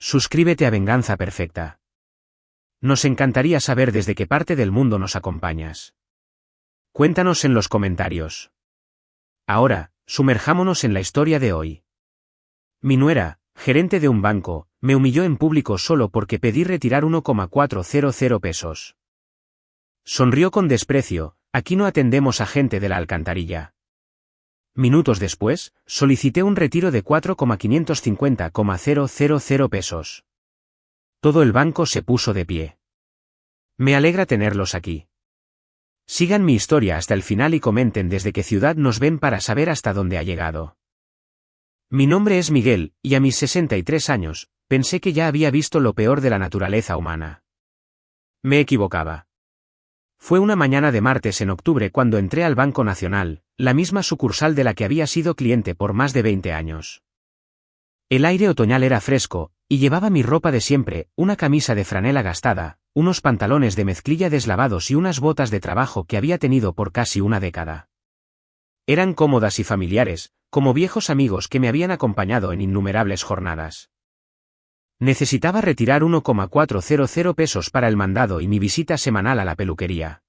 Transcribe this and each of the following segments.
suscríbete a Venganza Perfecta. Nos encantaría saber desde qué parte del mundo nos acompañas. Cuéntanos en los comentarios. Ahora, sumerjámonos en la historia de hoy. Mi nuera, gerente de un banco, me humilló en público solo porque pedí retirar 1,400 pesos. Sonrió con desprecio: aquí no atendemos a gente de la alcantarilla. Minutos después, solicité un retiro de 4,550,000 pesos. Todo el banco se puso de pie. Me alegra tenerlos aquí. Sigan mi historia hasta el final y comenten desde qué ciudad nos ven para saber hasta dónde ha llegado. Mi nombre es Miguel, y a mis 63 años, pensé que ya había visto lo peor de la naturaleza humana. Me equivocaba. Fue una mañana de martes en octubre cuando entré al Banco Nacional, la misma sucursal de la que había sido cliente por más de 20 años. El aire otoñal era fresco, y llevaba mi ropa de siempre, una camisa de franela gastada, unos pantalones de mezclilla deslavados y unas botas de trabajo que había tenido por casi una década. Eran cómodas y familiares, como viejos amigos que me habían acompañado en innumerables jornadas. Necesitaba retirar 1,400 pesos para el mandado y mi visita semanal a la peluquería.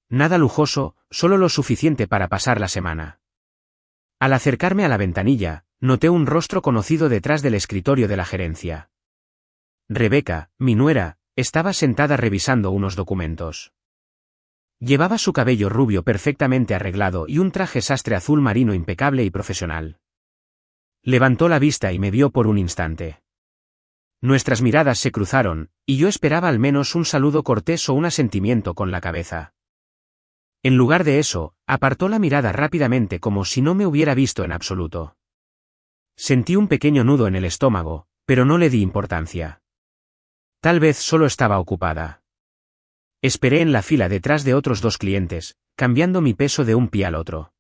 Nada lujoso, solo lo suficiente para pasar la semana. Al acercarme a la ventanilla, noté un rostro conocido detrás del escritorio de la gerencia. Rebeca, mi nuera, estaba sentada revisando unos documentos. Llevaba su cabello rubio perfectamente arreglado y un traje sastre azul marino impecable y profesional. Levantó la vista y me vio por un instante. Nuestras miradas se cruzaron, y yo esperaba al menos un saludo cortés o un asentimiento con la cabeza. En lugar de eso, apartó la mirada rápidamente como si no me hubiera visto en absoluto. Sentí un pequeño nudo en el estómago, pero no le di importancia. Tal vez solo estaba ocupada. Esperé en la fila detrás de otros 2 clientes, cambiando mi peso de un pie al otro.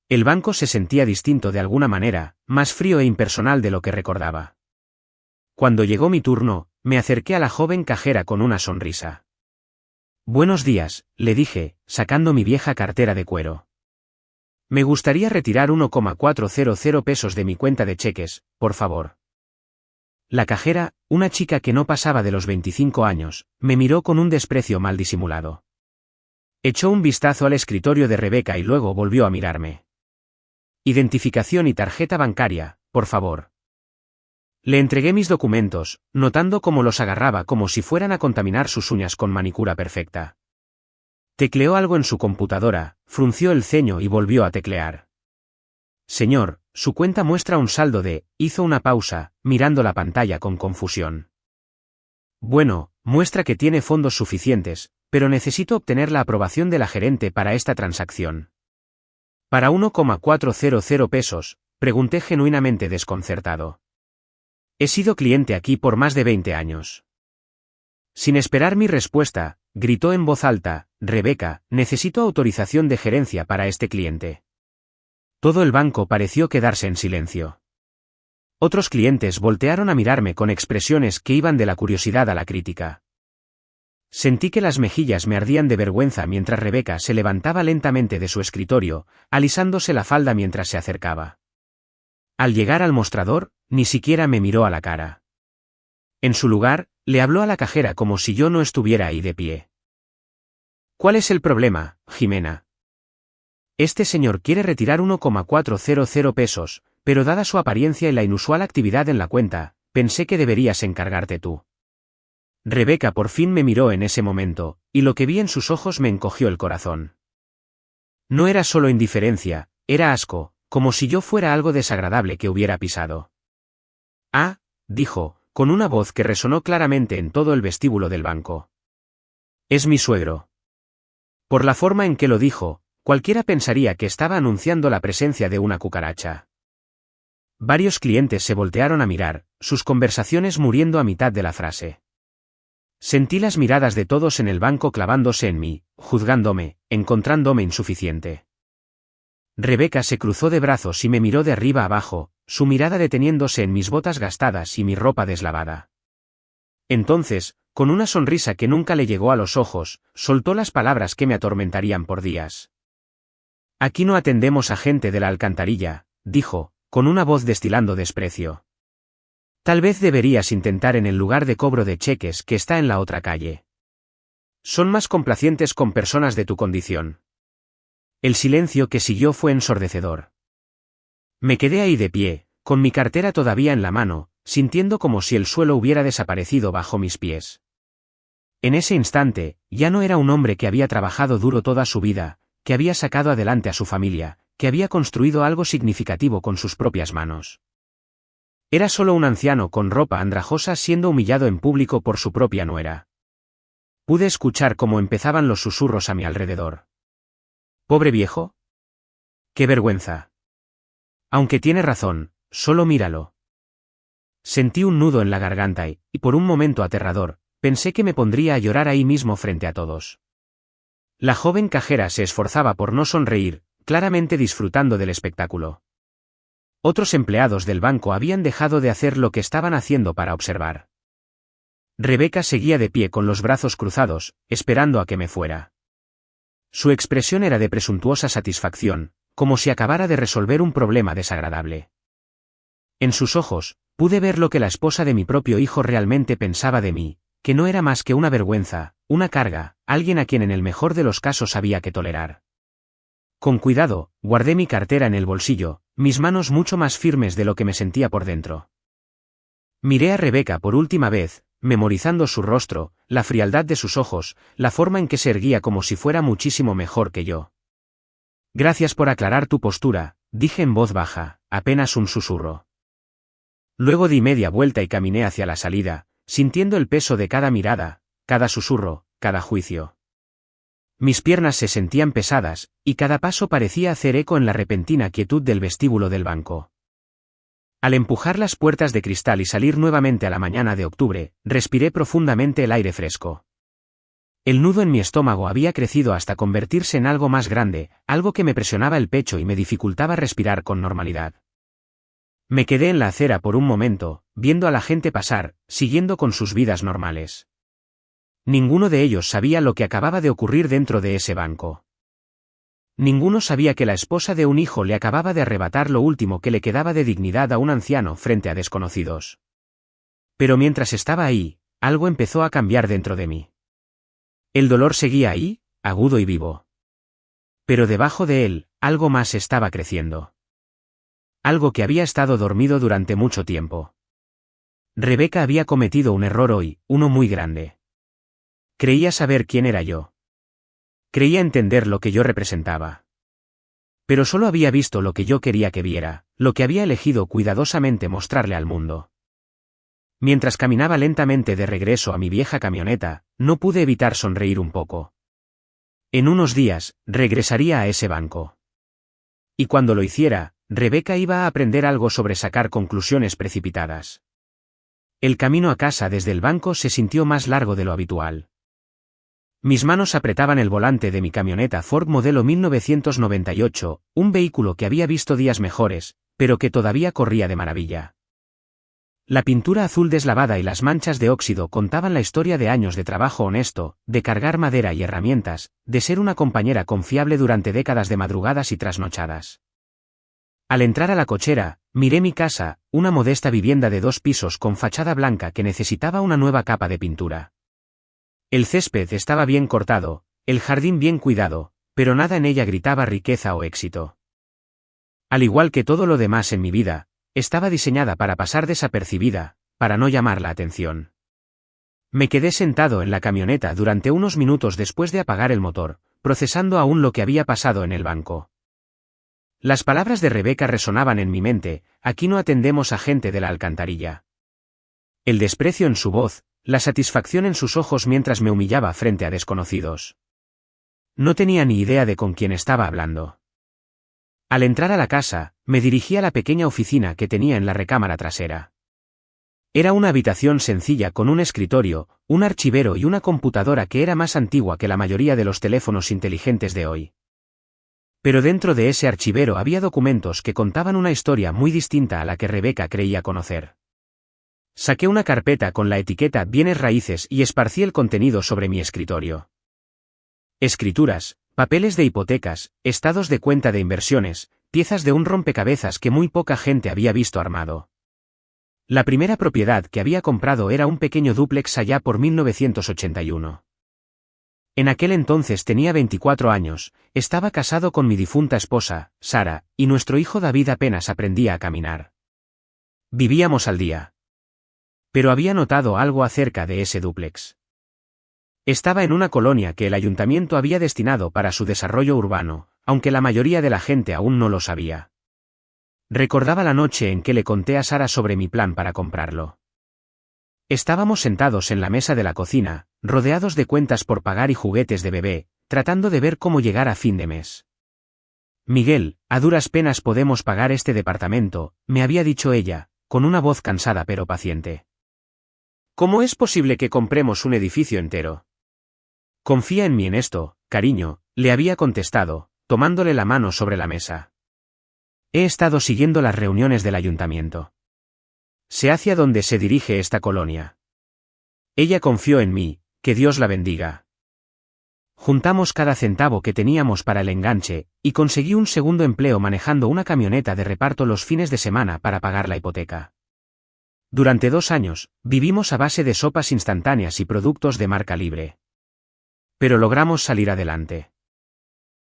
El banco se sentía distinto de alguna manera, más frío e impersonal de lo que recordaba. Cuando llegó mi turno, me acerqué a la joven cajera con una sonrisa. «Buenos días», le dije, sacando mi vieja cartera de cuero. «Me gustaría retirar 1,400 pesos de mi cuenta de cheques, por favor». La cajera, una chica que no pasaba de los 25 años, me miró con un desprecio mal disimulado. Echó un vistazo al escritorio de Rebeca y luego volvió a mirarme. «Identificación y tarjeta bancaria, por favor». Le entregué mis documentos, notando cómo los agarraba como si fueran a contaminar sus uñas con manicura perfecta. Tecleó algo en su computadora, frunció el ceño y volvió a teclear. «Señor, su cuenta muestra un saldo de», hizo una pausa, mirando la pantalla con confusión. «Bueno, muestra que tiene fondos suficientes, pero necesito obtener la aprobación de la gerente para esta transacción». «¿Para 1,400 pesos?», pregunté genuinamente desconcertado. «He sido cliente aquí por más de 20 años». Sin esperar mi respuesta, gritó en voz alta: «Rebeca, necesito autorización de gerencia para este cliente». Todo el banco pareció quedarse en silencio. Otros clientes voltearon a mirarme con expresiones que iban de la curiosidad a la crítica. Sentí que las mejillas me ardían de vergüenza mientras Rebeca se levantaba lentamente de su escritorio, alisándose la falda mientras se acercaba. Al llegar al mostrador, ni siquiera me miró a la cara. En su lugar, le habló a la cajera como si yo no estuviera ahí de pie. «¿Cuál es el problema, Jimena?» «Este señor quiere retirar 1,400 pesos, pero dada su apariencia y la inusual actividad en la cuenta, pensé que deberías encargarte tú». Rebeca por fin me miró en ese momento, y lo que vi en sus ojos me encogió el corazón. No era solo indiferencia, era asco, como si yo fuera algo desagradable que hubiera pisado. «Ah», dijo, con una voz que resonó claramente en todo el vestíbulo del banco. «Es mi suegro». Por la forma en que lo dijo, cualquiera pensaría que estaba anunciando la presencia de una cucaracha. Varios clientes se voltearon a mirar, sus conversaciones muriendo a mitad de la frase. Sentí las miradas de todos en el banco clavándose en mí, juzgándome, encontrándome insuficiente. Rebeca se cruzó de brazos y me miró de arriba abajo, su mirada deteniéndose en mis botas gastadas y mi ropa deslavada. Entonces, con una sonrisa que nunca le llegó a los ojos, soltó las palabras que me atormentarían por días. «Aquí no atendemos a gente de la alcantarilla», dijo, con una voz destilando desprecio. Tal vez deberías intentar en el lugar de cobro de cheques que está en la otra calle. Son más complacientes con personas de tu condición. El silencio que siguió fue ensordecedor. Me quedé ahí de pie, con mi cartera todavía en la mano, sintiendo como si el suelo hubiera desaparecido bajo mis pies. En ese instante, ya no era un hombre que había trabajado duro toda su vida, que había sacado adelante a su familia, que había construido algo significativo con sus propias manos. Era solo un anciano con ropa andrajosa siendo humillado en público por su propia nuera. Pude escuchar cómo empezaban los susurros a mi alrededor. ¿Pobre viejo? ¡Qué vergüenza! Aunque tiene razón, solo míralo. Sentí un nudo en la garganta y, por un momento aterrador, pensé que me pondría a llorar ahí mismo frente a todos. La joven cajera se esforzaba por no sonreír, claramente disfrutando del espectáculo. Otros empleados del banco habían dejado de hacer lo que estaban haciendo para observar. Rebeca seguía de pie con los brazos cruzados, esperando a que me fuera. Su expresión era de presuntuosa satisfacción, como si acabara de resolver un problema desagradable. En sus ojos, pude ver lo que la esposa de mi propio hijo realmente pensaba de mí, que no era más que una vergüenza, una carga, alguien a quien en el mejor de los casos había que tolerar. Con cuidado, guardé mi cartera en el bolsillo, mis manos mucho más firmes de lo que me sentía por dentro. Miré a Rebeca por última vez, memorizando su rostro, la frialdad de sus ojos, la forma en que se erguía como si fuera muchísimo mejor que yo. Gracias por aclarar tu postura, dije en voz baja, apenas un susurro. Luego di media vuelta y caminé hacia la salida, sintiendo el peso de cada mirada, cada susurro, cada juicio. Mis piernas se sentían pesadas, y cada paso parecía hacer eco en la repentina quietud del vestíbulo del banco. Al empujar las puertas de cristal y salir nuevamente a la mañana de octubre, respiré profundamente el aire fresco. El nudo en mi estómago había crecido hasta convertirse en algo más grande, algo que me presionaba el pecho y me dificultaba respirar con normalidad. Me quedé en la acera por un momento, viendo a la gente pasar, siguiendo con sus vidas normales. Ninguno de ellos sabía lo que acababa de ocurrir dentro de ese banco. Ninguno sabía que la esposa de un hijo le acababa de arrebatar lo último que le quedaba de dignidad a un anciano frente a desconocidos. Pero mientras estaba ahí, algo empezó a cambiar dentro de mí. El dolor seguía ahí, agudo y vivo. Pero debajo de él, algo más estaba creciendo. Algo que había estado dormido durante mucho tiempo. Rebeca había cometido un error hoy, uno muy grande. Creía saber quién era yo. Creía entender lo que yo representaba. Pero solo había visto lo que yo quería que viera, lo que había elegido cuidadosamente mostrarle al mundo. Mientras caminaba lentamente de regreso a mi vieja camioneta, no pude evitar sonreír un poco. En unos días, regresaría a ese banco. Y cuando lo hiciera, Rebeca iba a aprender algo sobre sacar conclusiones precipitadas. El camino a casa desde el banco se sintió más largo de lo habitual. Mis manos apretaban el volante de mi camioneta Ford modelo 1998, un vehículo que había visto días mejores, pero que todavía corría de maravilla. La pintura azul deslavada y las manchas de óxido contaban la historia de años de trabajo honesto, de cargar madera y herramientas, de ser una compañera confiable durante décadas de madrugadas y trasnochadas. Al entrar a la cochera, miré mi casa, una modesta vivienda de 2 pisos con fachada blanca que necesitaba una nueva capa de pintura. El césped estaba bien cortado, el jardín bien cuidado, pero nada en ella gritaba riqueza o éxito. Al igual que todo lo demás en mi vida, estaba diseñada para pasar desapercibida, para no llamar la atención. Me quedé sentado en la camioneta durante unos minutos después de apagar el motor, procesando aún lo que había pasado en el banco. Las palabras de Rebeca resonaban en mi mente: aquí no atendemos a gente de la alcantarilla. El desprecio en su voz, la satisfacción en sus ojos mientras me humillaba frente a desconocidos. No tenía ni idea de con quién estaba hablando. Al entrar a la casa, me dirigí a la pequeña oficina que tenía en la recámara trasera. Era una habitación sencilla con un escritorio, un archivero y una computadora que era más antigua que la mayoría de los teléfonos inteligentes de hoy. Pero dentro de ese archivero había documentos que contaban una historia muy distinta a la que Rebeca creía conocer. Saqué una carpeta con la etiqueta Bienes Raíces y esparcí el contenido sobre mi escritorio. Escrituras, papeles de hipotecas, estados de cuenta de inversiones, piezas de un rompecabezas que muy poca gente había visto armado. La primera propiedad que había comprado era un pequeño dúplex allá por 1981. En aquel entonces tenía 24 años, estaba casado con mi difunta esposa, Sara, y nuestro hijo David apenas aprendía a caminar. Vivíamos al día. Pero había notado algo acerca de ese dúplex. Estaba en una colonia que el ayuntamiento había destinado para su desarrollo urbano, aunque la mayoría de la gente aún no lo sabía. Recordaba la noche en que le conté a Sara sobre mi plan para comprarlo. Estábamos sentados en la mesa de la cocina, rodeados de cuentas por pagar y juguetes de bebé, tratando de ver cómo llegar a fin de mes. Miguel, a duras penas podemos pagar este departamento, me había dicho ella, con una voz cansada pero paciente. ¿Cómo es posible que compremos un edificio entero? Confía en mí en esto, cariño, le había contestado, tomándole la mano sobre la mesa. He estado siguiendo las reuniones del ayuntamiento. Sé hacia dónde se dirige esta colonia. Ella confió en mí, que Dios la bendiga. Juntamos cada centavo que teníamos para el enganche, y conseguí un segundo empleo manejando una camioneta de reparto los fines de semana para pagar la hipoteca. Durante 2 años, vivimos a base de sopas instantáneas y productos de marca libre. Pero logramos salir adelante.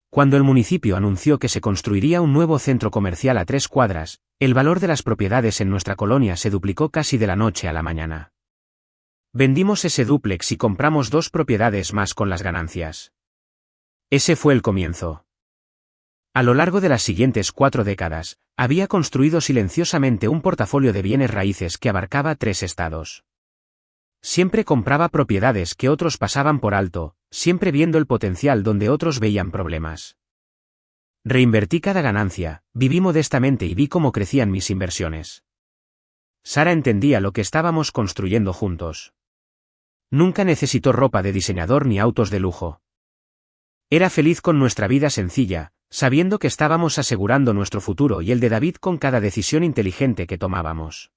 Cuando el municipio anunció que se construiría un nuevo centro comercial a 3 cuadras, el valor de las propiedades en nuestra colonia se duplicó casi de la noche a la mañana. Vendimos ese dúplex y compramos 2 propiedades más con las ganancias. Ese fue el comienzo. A lo largo de las siguientes 4 décadas, había construido silenciosamente un portafolio de bienes raíces que abarcaba 3 estados. Siempre compraba propiedades que otros pasaban por alto, siempre viendo el potencial donde otros veían problemas. Reinvertí cada ganancia, viví modestamente y vi cómo crecían mis inversiones. Sara entendía lo que estábamos construyendo juntos. Nunca necesitó ropa de diseñador ni autos de lujo. Era feliz con nuestra vida sencilla, sabiendo que estábamos asegurando nuestro futuro y el de David con cada decisión inteligente que tomábamos.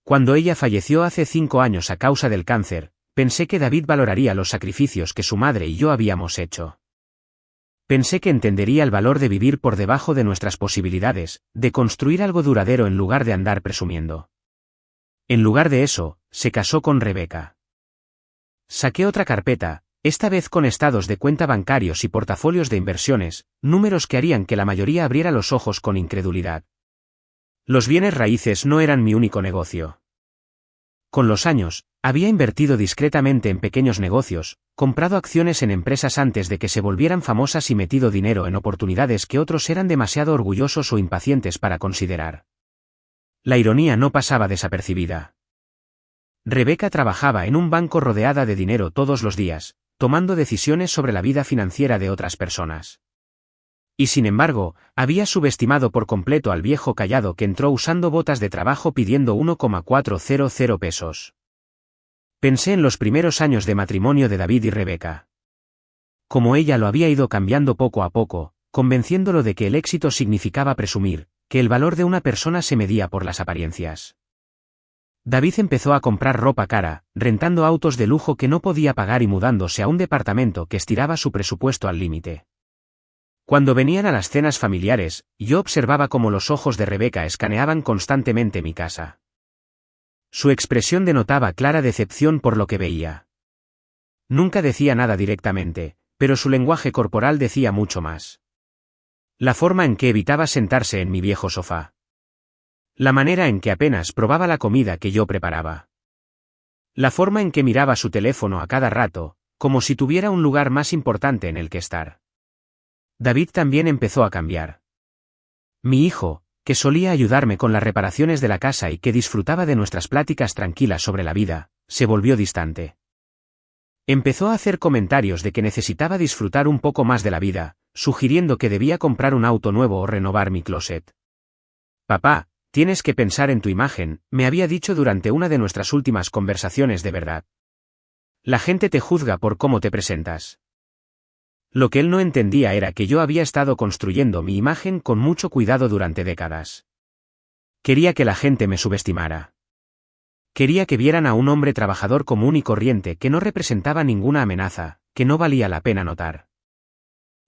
Cuando ella falleció hace 5 años a causa del cáncer, pensé que David valoraría los sacrificios que su madre y yo habíamos hecho. Pensé que entendería el valor de vivir por debajo de nuestras posibilidades, de construir algo duradero en lugar de andar presumiendo. En lugar de eso, se casó con Rebeca. Saqué otra carpeta, esta vez con estados de cuenta bancarios y portafolios de inversiones, números que harían que la mayoría abriera los ojos con incredulidad. Los bienes raíces no eran mi único negocio. Con los años, había invertido discretamente en pequeños negocios, comprado acciones en empresas antes de que se volvieran famosas y metido dinero en oportunidades que otros eran demasiado orgullosos o impacientes para considerar. La ironía no pasaba desapercibida. Rebeca trabajaba en un banco rodeada de dinero todos los días, tomando decisiones sobre la vida financiera de otras personas. Y sin embargo, había subestimado por completo al viejo callado que entró usando botas de trabajo pidiendo 1,400 pesos. Pensé en los primeros años de matrimonio de David y Rebeca. Como ella lo había ido cambiando poco a poco, convenciéndolo de que el éxito significaba presumir, que el valor de una persona se medía por las apariencias. David empezó a comprar ropa cara, rentando autos de lujo que no podía pagar y mudándose a un departamento que estiraba su presupuesto al límite. Cuando venían a las cenas familiares, yo observaba cómo los ojos de Rebeca escaneaban constantemente mi casa. Su expresión denotaba clara decepción por lo que veía. Nunca decía nada directamente, pero su lenguaje corporal decía mucho más. La forma en que evitaba sentarse en mi viejo sofá. La manera en que apenas probaba la comida que yo preparaba. La forma en que miraba su teléfono a cada rato, como si tuviera un lugar más importante en el que estar. David también empezó a cambiar. Mi hijo, que solía ayudarme con las reparaciones de la casa y que disfrutaba de nuestras pláticas tranquilas sobre la vida, se volvió distante. Empezó a hacer comentarios de que necesitaba disfrutar un poco más de la vida, sugiriendo que debía comprar un auto nuevo o renovar mi closet. Papá, tienes que pensar en tu imagen, me había dicho durante una de nuestras últimas conversaciones de verdad. La gente te juzga por cómo te presentas. Lo que él no entendía era que yo había estado construyendo mi imagen con mucho cuidado durante décadas. Quería que la gente me subestimara. Quería que vieran a un hombre trabajador común y corriente que no representaba ninguna amenaza, que no valía la pena notar.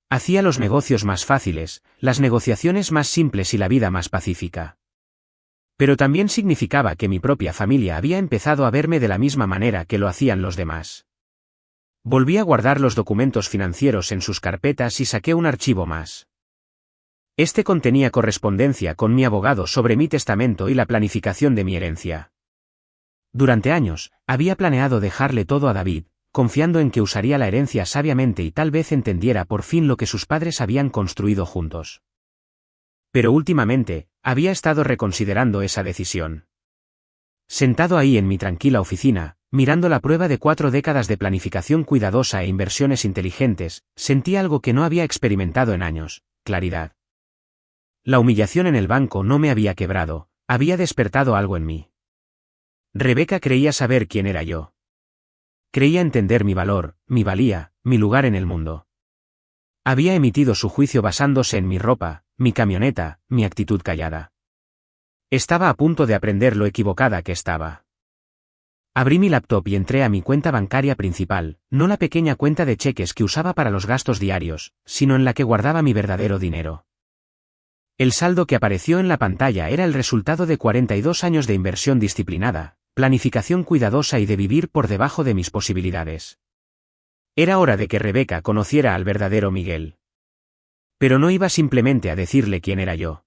Hacía los negocios más fáciles, las negociaciones más simples y la vida más pacífica. Pero también significaba que mi propia familia había empezado a verme de la misma manera que lo hacían los demás. Volví a guardar los documentos financieros en sus carpetas y saqué un archivo más. Este contenía correspondencia con mi abogado sobre mi testamento y la planificación de mi herencia. Durante años, había planeado dejarle todo a David, confiando en que usaría la herencia sabiamente y tal vez entendiera por fin lo que sus padres habían construido juntos. Pero últimamente, había estado reconsiderando esa decisión. Sentado ahí en mi tranquila oficina, mirando la prueba de 4 décadas de planificación cuidadosa e inversiones inteligentes, sentí algo que no había experimentado en años: claridad. La humillación en el banco no me había quebrado, había despertado algo en mí. Rebeca creía saber quién era yo. Creía entender mi valor, mi valía, mi lugar en el mundo. Había emitido su juicio basándose en mi ropa, mi camioneta, mi actitud callada. Estaba a punto de aprender lo equivocada que estaba. Abrí mi laptop y entré a mi cuenta bancaria principal, no la pequeña cuenta de cheques que usaba para los gastos diarios, sino en la que guardaba mi verdadero dinero. El saldo que apareció en la pantalla era el resultado de 42 años de inversión disciplinada, planificación cuidadosa y de vivir por debajo de mis posibilidades. Era hora de que Rebeca conociera al verdadero Miguel. Pero no iba simplemente a decirle quién era yo.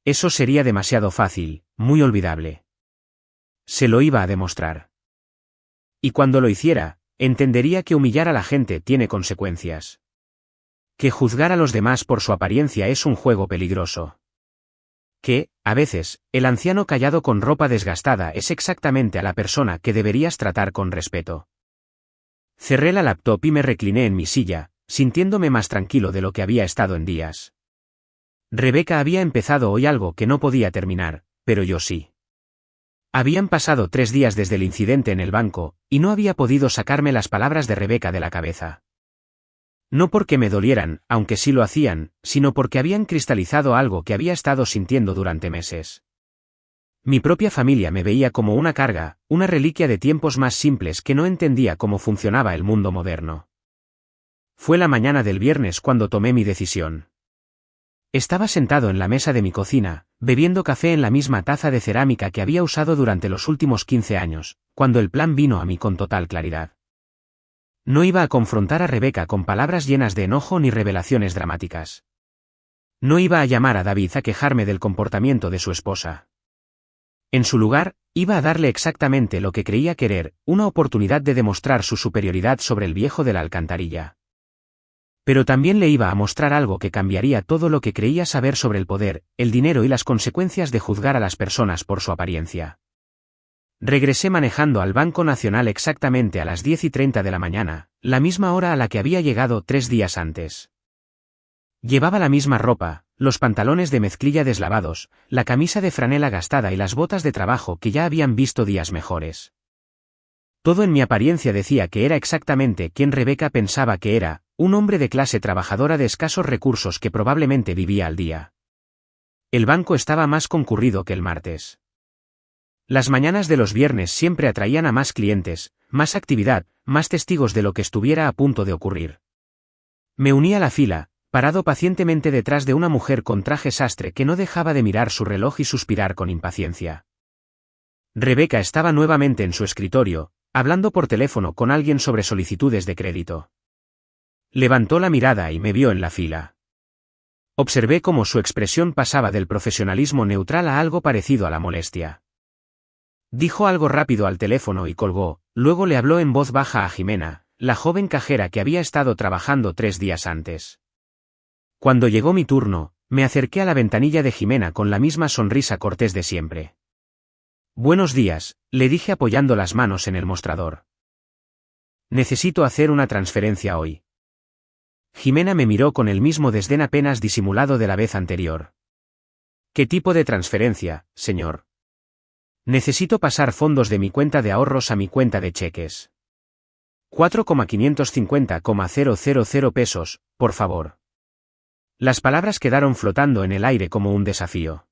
Eso sería demasiado fácil, muy olvidable. Se lo iba a demostrar. Y cuando lo hiciera, entendería que humillar a la gente tiene consecuencias. Que juzgar a los demás por su apariencia es un juego peligroso. Que, a veces, el anciano callado con ropa desgastada es exactamente a la persona que deberías tratar con respeto. Cerré la laptop y me recliné en mi silla, sintiéndome más tranquilo de lo que había estado en días. Rebeca había empezado hoy algo que no podía terminar, pero yo sí. Habían pasado 3 días desde el incidente en el banco, y no había podido sacarme las palabras de Rebeca de la cabeza. No porque me dolieran, aunque sí lo hacían, sino porque habían cristalizado algo que había estado sintiendo durante meses. Mi propia familia me veía como una carga, una reliquia de tiempos más simples que no entendía cómo funcionaba el mundo moderno. Fue la mañana del viernes cuando tomé mi decisión. Estaba sentado en la mesa de mi cocina, bebiendo café en la misma taza de cerámica que había usado durante los últimos 15 años, cuando el plan vino a mí con total claridad. No iba a confrontar a Rebeca con palabras llenas de enojo ni revelaciones dramáticas. No iba a llamar a David a quejarme del comportamiento de su esposa. En su lugar, iba a darle exactamente lo que creía querer, una oportunidad de demostrar su superioridad sobre el viejo de la alcantarilla. Pero también le iba a mostrar algo que cambiaría todo lo que creía saber sobre el poder, el dinero y las consecuencias de juzgar a las personas por su apariencia. Regresé manejando al Banco Nacional exactamente a las 10:30 de la mañana, la misma hora a la que había llegado 3 días antes. Llevaba la misma ropa, los pantalones de mezclilla deslavados, la camisa de franela gastada y las botas de trabajo que ya habían visto días mejores. Todo en mi apariencia decía que era exactamente quien Rebeca pensaba que era, un hombre de clase trabajadora de escasos recursos que probablemente vivía al día. El banco estaba más concurrido que el martes. Las mañanas de los viernes siempre atraían a más clientes, más actividad, más testigos de lo que estuviera a punto de ocurrir. Me uní a la fila, parado pacientemente detrás de una mujer con traje sastre que no dejaba de mirar su reloj y suspirar con impaciencia. Rebeca estaba nuevamente en su escritorio, hablando por teléfono con alguien sobre solicitudes de crédito. Levantó la mirada y me vio en la fila. Observé cómo su expresión pasaba del profesionalismo neutral a algo parecido a la molestia. Dijo algo rápido al teléfono y colgó, luego le habló en voz baja a Jimena, la joven cajera que había estado trabajando 3 días antes. Cuando llegó mi turno, me acerqué a la ventanilla de Jimena con la misma sonrisa cortés de siempre. Buenos días, le dije apoyando las manos en el mostrador. Necesito hacer una transferencia hoy. Jimena me miró con el mismo desdén apenas disimulado de la vez anterior. ¿Qué tipo de transferencia, señor? Necesito pasar fondos de mi cuenta de ahorros a mi cuenta de cheques. 4,550,000 pesos, por favor. Las palabras quedaron flotando en el aire como un desafío.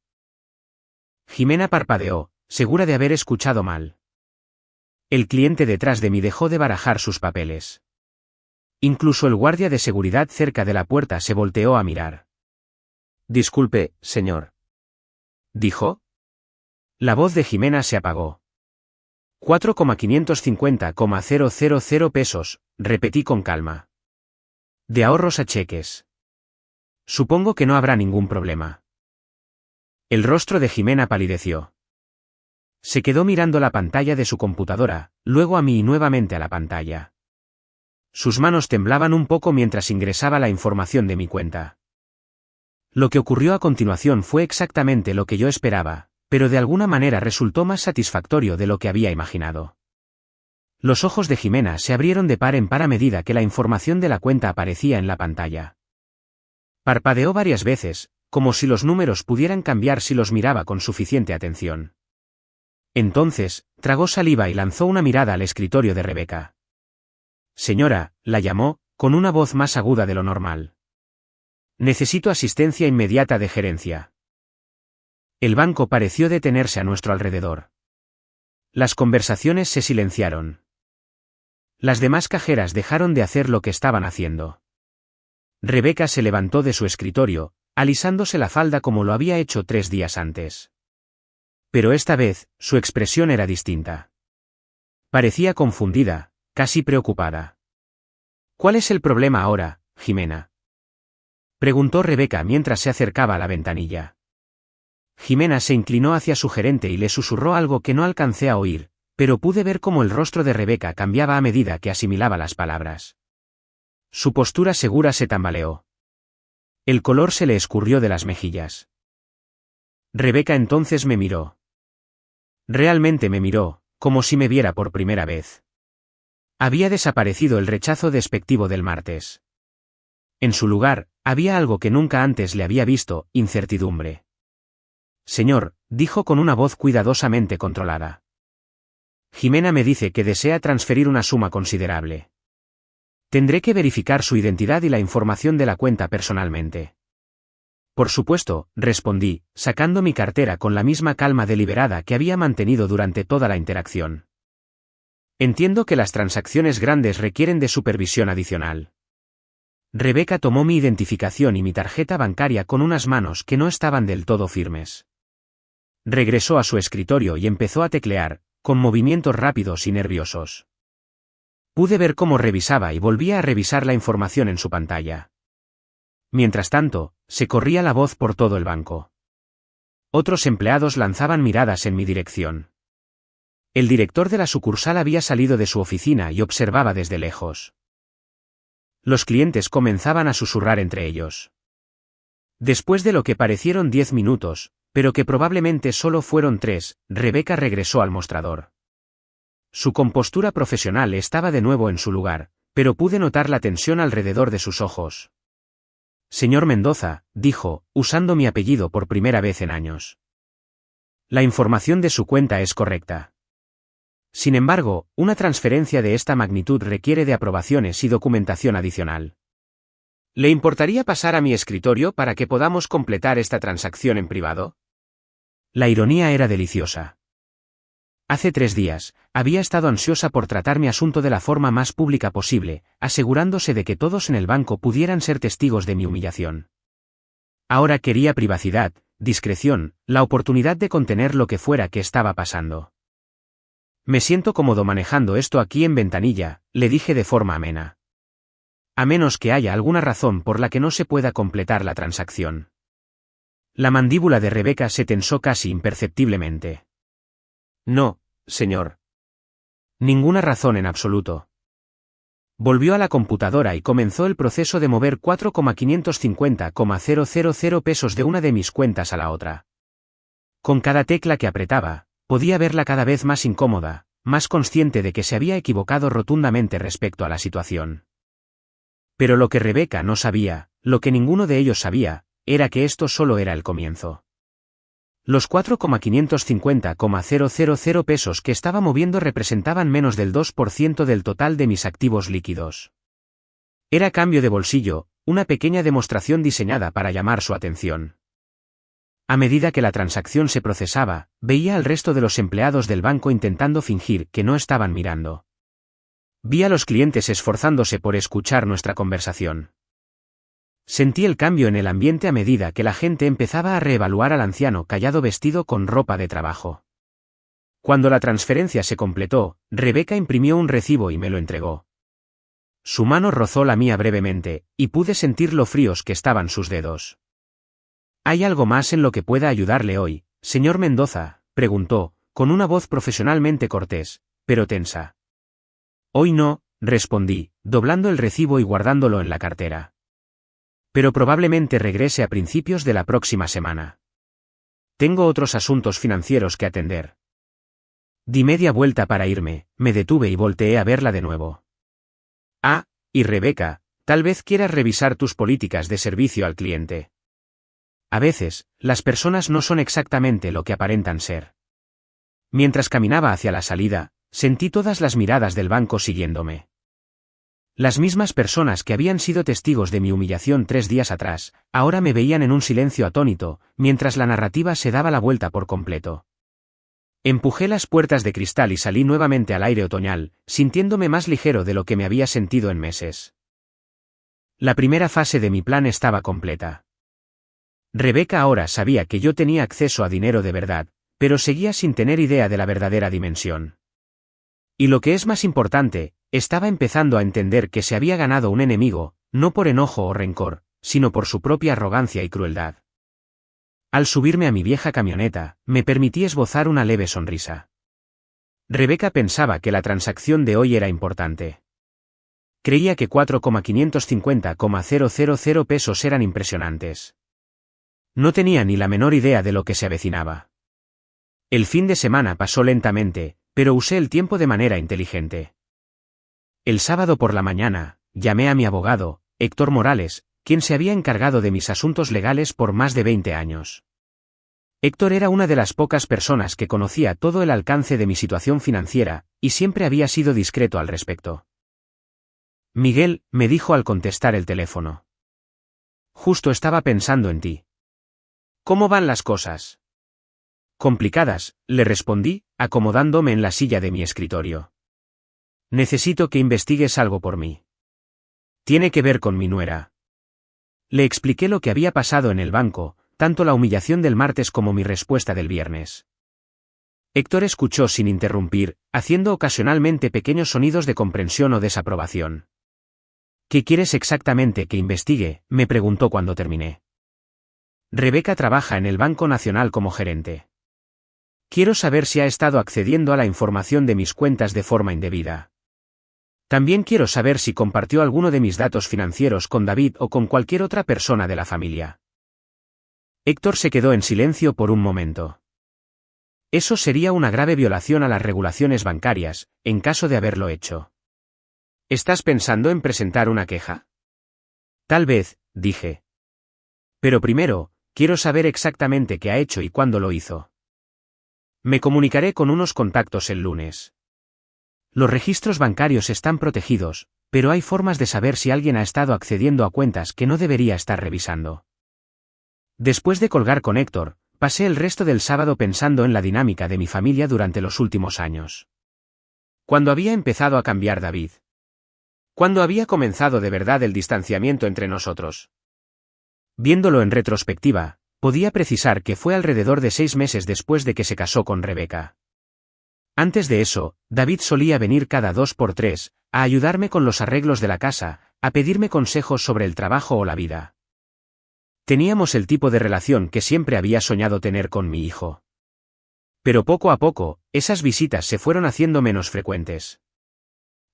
Jimena parpadeó, segura de haber escuchado mal. El cliente detrás de mí dejó de barajar sus papeles. Incluso el guardia de seguridad cerca de la puerta se volteó a mirar. Disculpe, señor. ¿Dijo? La voz de Jimena se apagó. 4,550,000 pesos, repetí con calma. De ahorros a cheques. Supongo que no habrá ningún problema. El rostro de Jimena palideció. Se quedó mirando la pantalla de su computadora, luego a mí y nuevamente a la pantalla. Sus manos temblaban un poco mientras ingresaba la información de mi cuenta. Lo que ocurrió a continuación fue exactamente lo que yo esperaba, pero de alguna manera resultó más satisfactorio de lo que había imaginado. Los ojos de Jimena se abrieron de par en par a medida que la información de la cuenta aparecía en la pantalla. Parpadeó varias veces, como si los números pudieran cambiar si los miraba con suficiente atención. Entonces, tragó saliva y lanzó una mirada al escritorio de Rebeca. Señora, la llamó, con una voz más aguda de lo normal. Necesito asistencia inmediata de gerencia. El banco pareció detenerse a nuestro alrededor. Las conversaciones se silenciaron. Las demás cajeras dejaron de hacer lo que estaban haciendo. Rebeca se levantó de su escritorio, alisándose la falda como lo había hecho 3 días antes. Pero esta vez, su expresión era distinta. Parecía confundida, casi preocupada. ¿Cuál es el problema ahora, Jimena?, preguntó Rebeca mientras se acercaba a la ventanilla. Jimena se inclinó hacia su gerente y le susurró algo que no alcancé a oír, pero pude ver cómo el rostro de Rebeca cambiaba a medida que asimilaba las palabras. Su postura segura se tambaleó. El color se le escurrió de las mejillas. Rebeca entonces me miró. Realmente me miró, como si me viera por primera vez. Había desaparecido el rechazo despectivo del martes. En su lugar, había algo que nunca antes le había visto, incertidumbre. Señor, dijo con una voz cuidadosamente controlada. Jimena me dice que desea transferir una suma considerable. Tendré que verificar su identidad y la información de la cuenta personalmente. Por supuesto, respondí, sacando mi cartera con la misma calma deliberada que había mantenido durante toda la interacción. Entiendo que las transacciones grandes requieren de supervisión adicional. Rebeca tomó mi identificación y mi tarjeta bancaria con unas manos que no estaban del todo firmes. Regresó a su escritorio y empezó a teclear, con movimientos rápidos y nerviosos. Pude ver cómo revisaba y volvía a revisar la información en su pantalla. Mientras tanto, se corría la voz por todo el banco. Otros empleados lanzaban miradas en mi dirección. El director de la sucursal había salido de su oficina y observaba desde lejos. Los clientes comenzaban a susurrar entre ellos. Después de lo que parecieron 10 minutos, pero que probablemente solo fueron 3, Rebeca regresó al mostrador. Su compostura profesional estaba de nuevo en su lugar, pero pude notar la tensión alrededor de sus ojos. Señor Mendoza, dijo, usando mi apellido por primera vez en años. La información de su cuenta es correcta. Sin embargo, una transferencia de esta magnitud requiere de aprobaciones y documentación adicional. ¿Le importaría pasar a mi escritorio para que podamos completar esta transacción en privado? La ironía era deliciosa. Hace 3 días, había estado ansiosa por tratar mi asunto de la forma más pública posible, asegurándose de que todos en el banco pudieran ser testigos de mi humillación. Ahora quería privacidad, discreción, la oportunidad de contener lo que fuera que estaba pasando. Me siento cómodo manejando esto aquí en ventanilla, le dije de forma amena. A menos que haya alguna razón por la que no se pueda completar la transacción. La mandíbula de Rebeca se tensó casi imperceptiblemente. No, señor. Ninguna razón en absoluto. Volvió a la computadora y comenzó el proceso de mover 4,550,000 pesos de una de mis cuentas a la otra. Con cada tecla que apretaba, podía verla cada vez más incómoda, más consciente de que se había equivocado rotundamente respecto a la situación. Pero lo que Rebeca no sabía, lo que ninguno de ellos sabía, era que esto solo era el comienzo. Los 4,550,000 pesos que estaba moviendo representaban menos del 2% del total de mis activos líquidos. Era cambio de bolsillo, una pequeña demostración diseñada para llamar su atención. A medida que la transacción se procesaba, veía al resto de los empleados del banco intentando fingir que no estaban mirando. Vi a los clientes esforzándose por escuchar nuestra conversación. Sentí el cambio en el ambiente a medida que la gente empezaba a reevaluar al anciano callado vestido con ropa de trabajo. Cuando la transferencia se completó, Rebeca imprimió un recibo y me lo entregó. Su mano rozó la mía brevemente, y pude sentir lo fríos que estaban sus dedos. ¿Hay algo más en lo que pueda ayudarle hoy, señor Mendoza?, preguntó, con una voz profesionalmente cortés, pero tensa. Hoy no, respondí, doblando el recibo y guardándolo en la cartera. Pero probablemente regrese a principios de la próxima semana. Tengo otros asuntos financieros que atender. Di media vuelta para irme, me detuve y volteé a verla de nuevo. Ah, y Rebeca, tal vez quieras revisar tus políticas de servicio al cliente. A veces, las personas no son exactamente lo que aparentan ser. Mientras caminaba hacia la salida, sentí todas las miradas del banco siguiéndome. Las mismas personas que habían sido testigos de mi humillación 3 días atrás, ahora me veían en un silencio atónito, mientras la narrativa se daba la vuelta por completo. Empujé las puertas de cristal y salí nuevamente al aire otoñal, sintiéndome más ligero de lo que me había sentido en meses. La primera fase de mi plan estaba completa. Rebeca ahora sabía que yo tenía acceso a dinero de verdad, pero seguía sin tener idea de la verdadera dimensión. Y lo que es más importante, estaba empezando a entender que se había ganado un enemigo, no por enojo o rencor, sino por su propia arrogancia y crueldad. Al subirme a mi vieja camioneta, me permití esbozar una leve sonrisa. Rebeca pensaba que la transacción de hoy era importante. Creía que 4,550,000 pesos eran impresionantes. No tenía ni la menor idea de lo que se avecinaba. El fin de semana pasó lentamente, pero usé el tiempo de manera inteligente. El sábado por la mañana, llamé a mi abogado, Héctor Morales, quien se había encargado de mis asuntos legales por más de 20 años. Héctor era una de las pocas personas que conocía todo el alcance de mi situación financiera, y siempre había sido discreto al respecto. Miguel, me dijo al contestar el teléfono. Justo estaba pensando en ti. ¿Cómo van las cosas? Complicadas, le respondí, acomodándome en la silla de mi escritorio. Necesito que investigues algo por mí. Tiene que ver con mi nuera. Le expliqué lo que había pasado en el banco, tanto la humillación del martes como mi respuesta del viernes. Héctor escuchó sin interrumpir, haciendo ocasionalmente pequeños sonidos de comprensión o desaprobación. ¿Qué quieres exactamente que investigue?, me preguntó cuando terminé. Rebeca trabaja en el Banco Nacional como gerente. Quiero saber si ha estado accediendo a la información de mis cuentas de forma indebida. También quiero saber si compartió alguno de mis datos financieros con David o con cualquier otra persona de la familia. Héctor se quedó en silencio por un momento. Eso sería una grave violación a las regulaciones bancarias, en caso de haberlo hecho. ¿Estás pensando en presentar una queja? Tal vez, dije. Pero primero, quiero saber exactamente qué ha hecho y cuándo lo hizo. Me comunicaré con unos contactos el lunes. Los registros bancarios están protegidos, pero hay formas de saber si alguien ha estado accediendo a cuentas que no debería estar revisando. Después de colgar con Héctor, pasé el resto del sábado pensando en la dinámica de mi familia durante los últimos años. ¿Cuándo había empezado a cambiar David? ¿Cuándo había comenzado de verdad el distanciamiento entre nosotros? Viéndolo en retrospectiva, podía precisar que fue alrededor de 6 meses después de que se casó con Rebeca. Antes de eso, David solía venir cada 2 por 3, a ayudarme con los arreglos de la casa, a pedirme consejos sobre el trabajo o la vida. Teníamos el tipo de relación que siempre había soñado tener con mi hijo. Pero poco a poco, esas visitas se fueron haciendo menos frecuentes.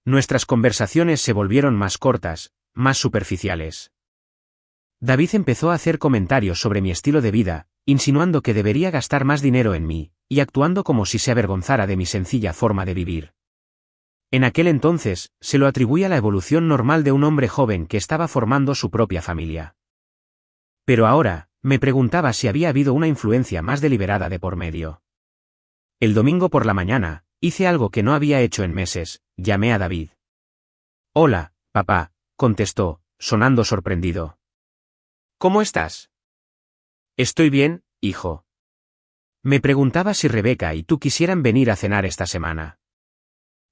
Nuestras conversaciones se volvieron más cortas, más superficiales. David empezó a hacer comentarios sobre mi estilo de vida, insinuando que debería gastar más dinero en mí, y actuando como si se avergonzara de mi sencilla forma de vivir. En aquel entonces, se lo atribuía a la evolución normal de un hombre joven que estaba formando su propia familia. Pero ahora, me preguntaba si había habido una influencia más deliberada de por medio. El domingo por la mañana, hice algo que no había hecho en meses, llamé a David. «Hola, papá», contestó, sonando sorprendido. «¿Cómo estás?» «Estoy bien, hijo. Me preguntaba si Rebeca y tú quisieran venir a cenar esta semana.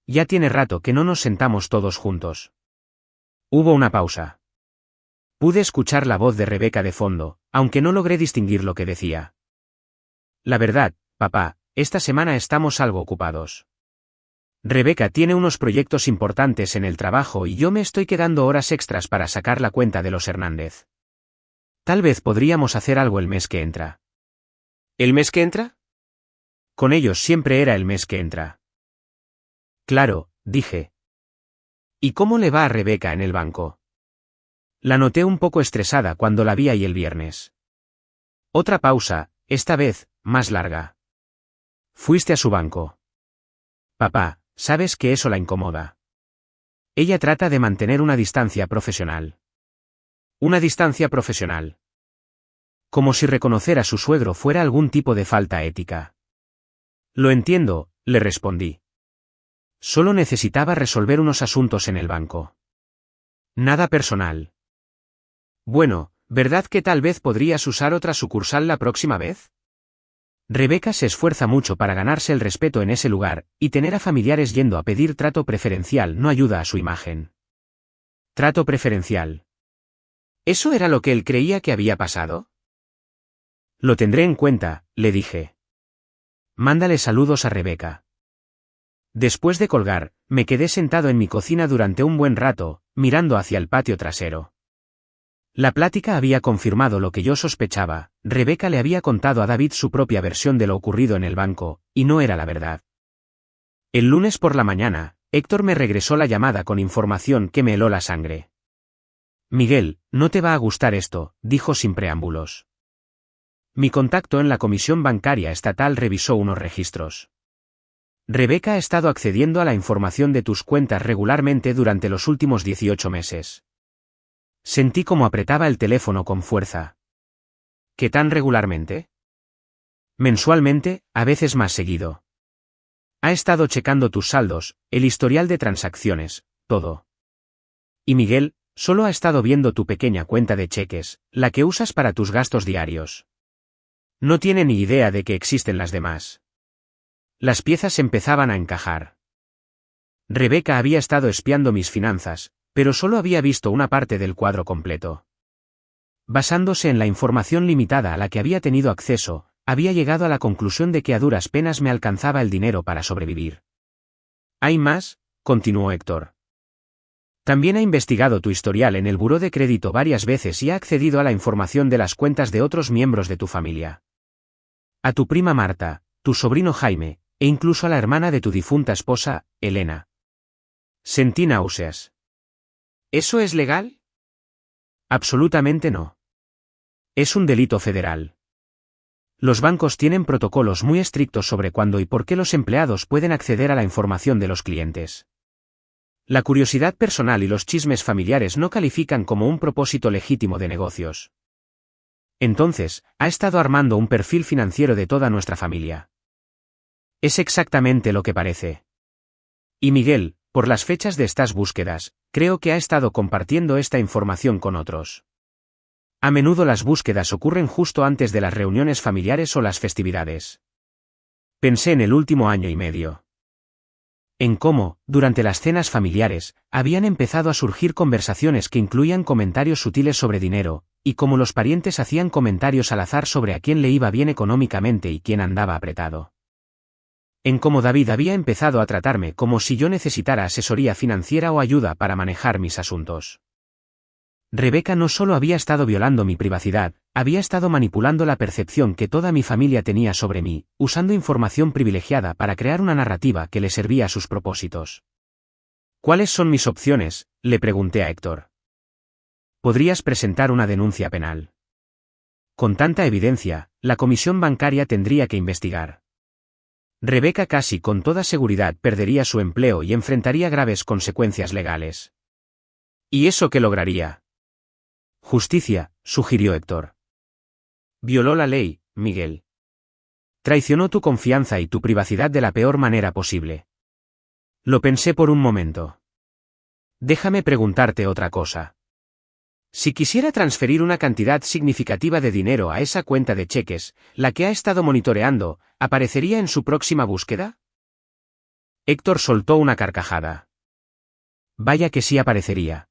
Ya tiene rato que no nos sentamos todos juntos». Hubo una pausa. Pude escuchar la voz de Rebeca de fondo, aunque no logré distinguir lo que decía. «La verdad, papá, esta semana estamos algo ocupados. Rebeca tiene unos proyectos importantes en el trabajo y yo me estoy quedando horas extras para sacar la cuenta de los Hernández. Tal vez podríamos hacer algo el mes que entra. ¿El mes que entra? Con ellos siempre era el mes que entra. Claro, dije. ¿Y cómo le va a Rebeca en el banco? La noté un poco estresada cuando la vi ahí el viernes. Otra pausa, esta vez, más larga. ¿Fuiste a su banco? Papá, sabes que eso la incomoda. Ella trata de mantener una distancia profesional. ¿Una distancia profesional? Como si reconocer a su suegro fuera algún tipo de falta ética. Lo entiendo, le respondí. Solo necesitaba resolver unos asuntos en el banco. Nada personal. Bueno, ¿verdad que tal vez podrías usar otra sucursal la próxima vez? Rebeca se esfuerza mucho para ganarse el respeto en ese lugar, y tener a familiares yendo a pedir trato preferencial no ayuda a su imagen. ¿Trato preferencial? ¿Eso era lo que él creía que había pasado? Lo tendré en cuenta, le dije. Mándale saludos a Rebeca. Después de colgar, me quedé sentado en mi cocina durante un buen rato, mirando hacia el patio trasero. La plática había confirmado lo que yo sospechaba. Rebeca le había contado a David su propia versión de lo ocurrido en el banco, y no era la verdad. El lunes por la mañana, Héctor me regresó la llamada con información que me heló la sangre. Miguel, no te va a gustar esto, dijo sin preámbulos. Mi contacto en la Comisión Bancaria Estatal revisó unos registros. Rebeca ha estado accediendo a la información de tus cuentas regularmente durante los últimos 18 meses. Sentí como apretaba el teléfono con fuerza. ¿Qué tan regularmente? Mensualmente, a veces más seguido. Ha estado checando tus saldos, el historial de transacciones, todo. Y Miguel, solo ha estado viendo tu pequeña cuenta de cheques, la que usas para tus gastos diarios. No tiene ni idea de que existen las demás. Las piezas empezaban a encajar. Rebeca había estado espiando mis finanzas, pero solo había visto una parte del cuadro completo. Basándose en la información limitada a la que había tenido acceso, había llegado a la conclusión de que a duras penas me alcanzaba el dinero para sobrevivir. ¿Hay más?, continuó Héctor. También ha investigado tu historial en el buró de crédito varias veces y ha accedido a la información de las cuentas de otros miembros de tu familia. A tu prima Marta, tu sobrino Jaime, e incluso a la hermana de tu difunta esposa, Elena. Sentí náuseas. ¿Eso es legal? Absolutamente no. Es un delito federal. Los bancos tienen protocolos muy estrictos sobre cuándo y por qué los empleados pueden acceder a la información de los clientes. La curiosidad personal y los chismes familiares no califican como un propósito legítimo de negocios. Entonces, ha estado armando un perfil financiero de toda nuestra familia. Es exactamente lo que parece. Y Miguel, por las fechas de estas búsquedas, creo que ha estado compartiendo esta información con otros. A menudo las búsquedas ocurren justo antes de las reuniones familiares o las festividades. Pensé en el último año y medio. En cómo, durante las cenas familiares, habían empezado a surgir conversaciones que incluían comentarios sutiles sobre dinero, y cómo los parientes hacían comentarios al azar sobre a quién le iba bien económicamente y quién andaba apretado. En cómo David había empezado a tratarme como si yo necesitara asesoría financiera o ayuda para manejar mis asuntos. Rebeca no solo había estado violando mi privacidad, había estado manipulando la percepción que toda mi familia tenía sobre mí, usando información privilegiada para crear una narrativa que le servía a sus propósitos. ¿Cuáles son mis opciones?, le pregunté a Héctor. Podrías presentar una denuncia penal. Con tanta evidencia, la comisión bancaria tendría que investigar. Rebeca casi con toda seguridad perdería su empleo y enfrentaría graves consecuencias legales. ¿Y eso qué lograría? Justicia, sugirió Héctor. Violó la ley, Miguel. Traicionó tu confianza y tu privacidad de la peor manera posible. Lo pensé por un momento. Déjame preguntarte otra cosa. Si quisiera transferir una cantidad significativa de dinero a esa cuenta de cheques, la que ha estado monitoreando, ¿aparecería en su próxima búsqueda? Héctor soltó una carcajada. Vaya que sí aparecería.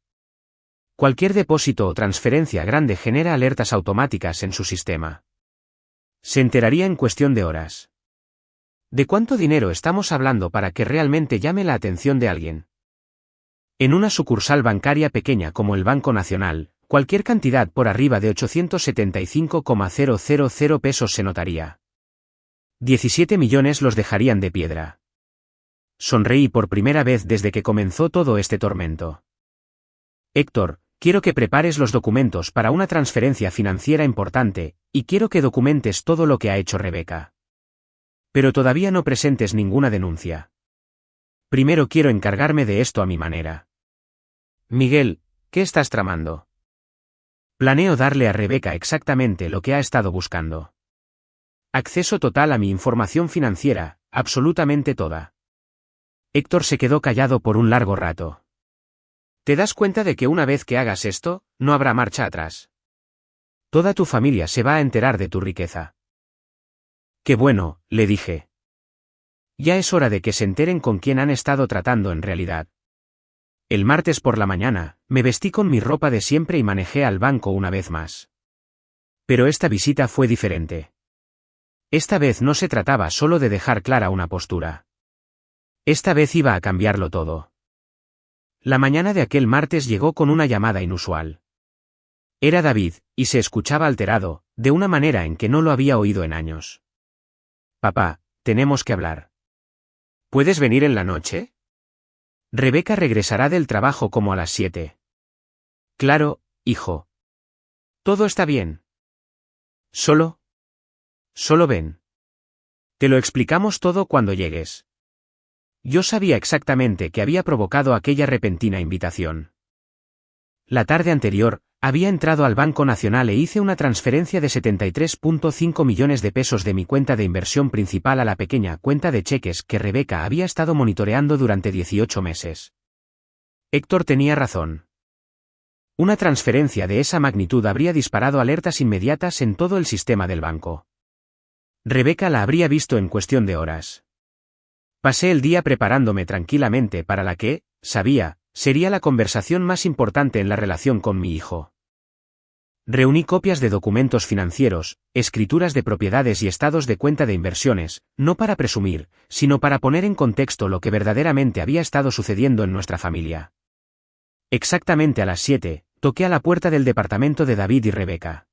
Cualquier depósito o transferencia grande genera alertas automáticas en su sistema. Se enteraría en cuestión de horas. ¿De cuánto dinero estamos hablando para que realmente llame la atención de alguien? En una sucursal bancaria pequeña como el Banco Nacional, cualquier cantidad por arriba de 875,000 pesos se notaría. 17 millones los dejarían de piedra. Sonreí por primera vez desde que comenzó todo este tormento. Héctor, quiero que prepares los documentos para una transferencia financiera importante, y quiero que documentes todo lo que ha hecho Rebeca. Pero todavía no presentes ninguna denuncia. Primero quiero encargarme de esto a mi manera. Miguel, ¿qué estás tramando? Planeo darle a Rebeca exactamente lo que ha estado buscando. Acceso total a mi información financiera, absolutamente toda. Héctor se quedó callado por un largo rato. ¿Te das cuenta de que una vez que hagas esto, no habrá marcha atrás? Toda tu familia se va a enterar de tu riqueza. Qué bueno, le dije. Ya es hora de que se enteren con quién han estado tratando en realidad. El martes por la mañana, me vestí con mi ropa de siempre y manejé al banco una vez más. Pero esta visita fue diferente. Esta vez no se trataba solo de dejar clara una postura. Esta vez iba a cambiarlo todo. La mañana de aquel martes llegó con una llamada inusual. Era David, y se escuchaba alterado, de una manera en que no lo había oído en años. Papá, tenemos que hablar. ¿Puedes venir en la noche? Rebeca regresará del trabajo como a las 7. Claro, hijo. Todo está bien. Solo ven. Te lo explicamos todo cuando llegues. Yo sabía exactamente qué había provocado aquella repentina invitación. La tarde anterior, había entrado al Banco Nacional e hice una transferencia de 73,5 millones de pesos de mi cuenta de inversión principal a la pequeña cuenta de cheques que Rebeca había estado monitoreando durante 18 meses. Héctor tenía razón. Una transferencia de esa magnitud habría disparado alertas inmediatas en todo el sistema del banco. Rebeca la habría visto en cuestión de horas. Pasé el día preparándome tranquilamente para la que, sabía, sería la conversación más importante en la relación con mi hijo. Reuní copias de documentos financieros, escrituras de propiedades y estados de cuenta de inversiones, no para presumir, sino para poner en contexto lo que verdaderamente había estado sucediendo en nuestra familia. Exactamente a las 7, toqué a la puerta del departamento de David y Rebeca.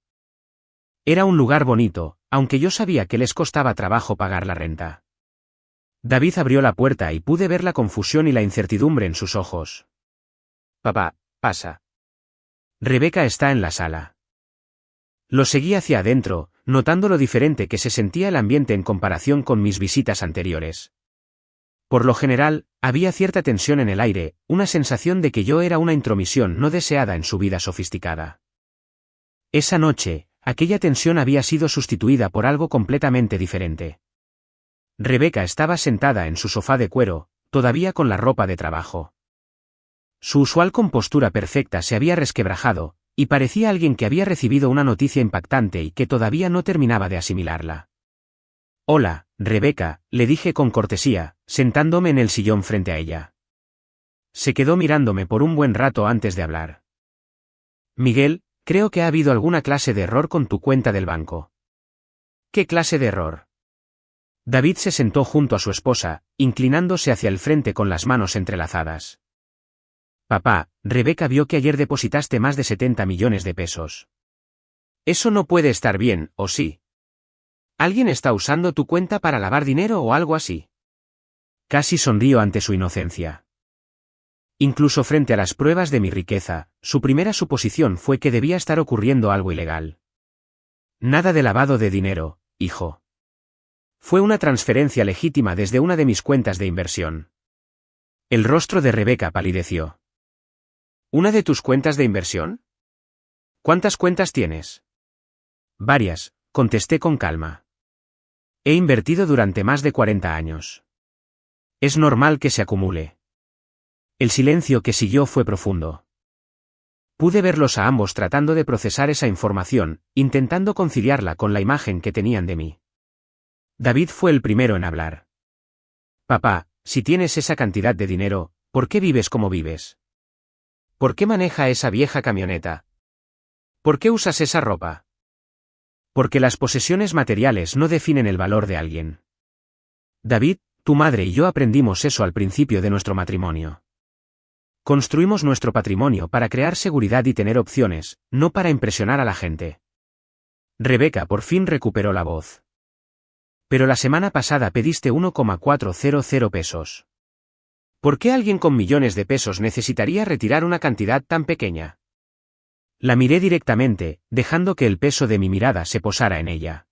Era un lugar bonito, aunque yo sabía que les costaba trabajo pagar la renta. David abrió la puerta y pude ver la confusión y la incertidumbre en sus ojos. Papá, pasa. Rebeca está en la sala. Lo seguí hacia adentro, notando lo diferente que se sentía el ambiente en comparación con mis visitas anteriores. Por lo general, había cierta tensión en el aire, una sensación de que yo era una intromisión no deseada en su vida sofisticada. Esa noche, aquella tensión había sido sustituida por algo completamente diferente. Rebeca estaba sentada en su sofá de cuero, todavía con la ropa de trabajo. Su usual compostura perfecta se había resquebrajado, y parecía alguien que había recibido una noticia impactante y que todavía no terminaba de asimilarla. Hola, Rebeca, le dije con cortesía, sentándome en el sillón frente a ella. Se quedó mirándome por un buen rato antes de hablar. Miguel, creo que ha habido alguna clase de error con tu cuenta del banco. ¿Qué clase de error? David se sentó junto a su esposa, inclinándose hacia el frente con las manos entrelazadas. Papá, Rebeca vio que ayer depositaste más de 70 millones de pesos. Eso no puede estar bien, ¿o sí? ¿Alguien está usando tu cuenta para lavar dinero o algo así? Casi sonrió ante su inocencia. Incluso frente a las pruebas de mi riqueza, su primera suposición fue que debía estar ocurriendo algo ilegal. Nada de lavado de dinero, hijo. Fue una transferencia legítima desde una de mis cuentas de inversión. El rostro de Rebeca palideció. ¿Una de tus cuentas de inversión? ¿Cuántas cuentas tienes? Varias, contesté con calma. He invertido durante más de 40 años. Es normal que se acumule. El silencio que siguió fue profundo. Pude verlos a ambos tratando de procesar esa información, intentando conciliarla con la imagen que tenían de mí. David fue el primero en hablar. Papá, si tienes esa cantidad de dinero, ¿por qué vives como vives? ¿Por qué maneja esa vieja camioneta? ¿Por qué usas esa ropa? Porque las posesiones materiales no definen el valor de alguien. David, tu madre y yo aprendimos eso al principio de nuestro matrimonio. Construimos nuestro patrimonio para crear seguridad y tener opciones, no para impresionar a la gente. Rebeca por fin recuperó la voz. Pero la semana pasada pediste 1,400 pesos. ¿Por qué alguien con millones de pesos necesitaría retirar una cantidad tan pequeña? La miré directamente, dejando que el peso de mi mirada se posara en ella.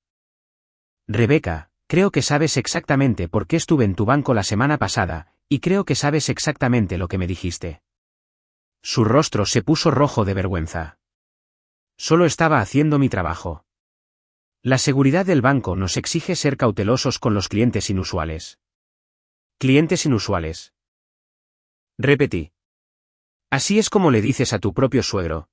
Rebeca, creo que sabes exactamente por qué estuve en tu banco la semana pasada, y creo que sabes exactamente lo que me dijiste. Su rostro se puso rojo de vergüenza. Solo estaba haciendo mi trabajo. La seguridad del banco nos exige ser cautelosos con los clientes inusuales. ¿Clientes inusuales? Repetí. Así es como le dices a tu propio suegro.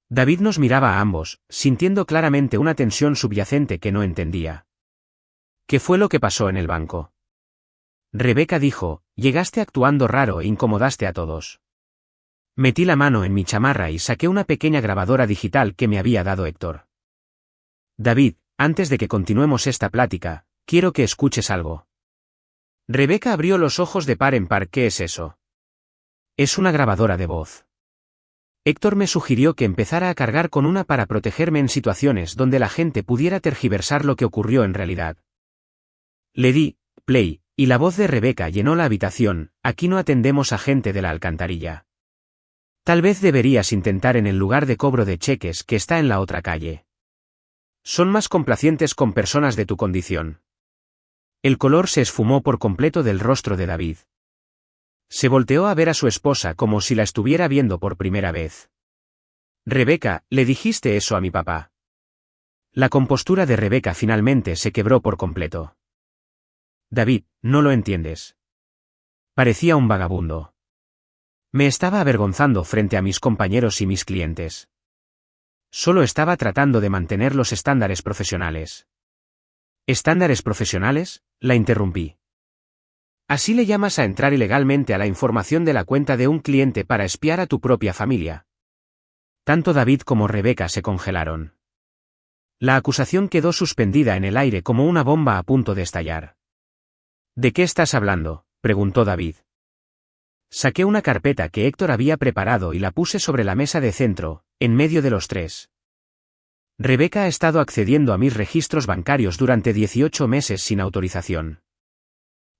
David nos miraba a ambos, sintiendo claramente una tensión subyacente que no entendía. ¿Qué fue lo que pasó en el banco? Rebeca dijo, llegaste actuando raro e incomodaste a todos. Metí la mano en mi chamarra y saqué una pequeña grabadora digital que me había dado Héctor. David, antes de que continuemos esta plática, quiero que escuches algo. Rebeca abrió los ojos de par en par. ¿Qué es eso? Es una grabadora de voz. Héctor me sugirió que empezara a cargar con una para protegerme en situaciones donde la gente pudiera tergiversar lo que ocurrió en realidad. Le di play, y la voz de Rebeca llenó la habitación. Aquí no atendemos a gente de la alcantarilla. Tal vez deberías intentar en el lugar de cobro de cheques que está en la otra calle. Son más complacientes con personas de tu condición. El color se esfumó por completo del rostro de David. Se volteó a ver a su esposa como si la estuviera viendo por primera vez. Rebeca, ¿le dijiste eso a mi papá? La compostura de Rebeca finalmente se quebró por completo. David, no lo entiendes. Parecía un vagabundo. Me estaba avergonzando frente a mis compañeros y mis clientes. Solo estaba tratando de mantener los estándares profesionales. ¿Estándares profesionales?, la interrumpí. Así le llamas a entrar ilegalmente a la información de la cuenta de un cliente para espiar a tu propia familia. Tanto David como Rebeca se congelaron. La acusación quedó suspendida en el aire como una bomba a punto de estallar. ¿De qué estás hablando?, preguntó David. Saqué una carpeta que Héctor había preparado y la puse sobre la mesa de centro, en medio de los tres. Rebeca ha estado accediendo a mis registros bancarios durante 18 meses sin autorización.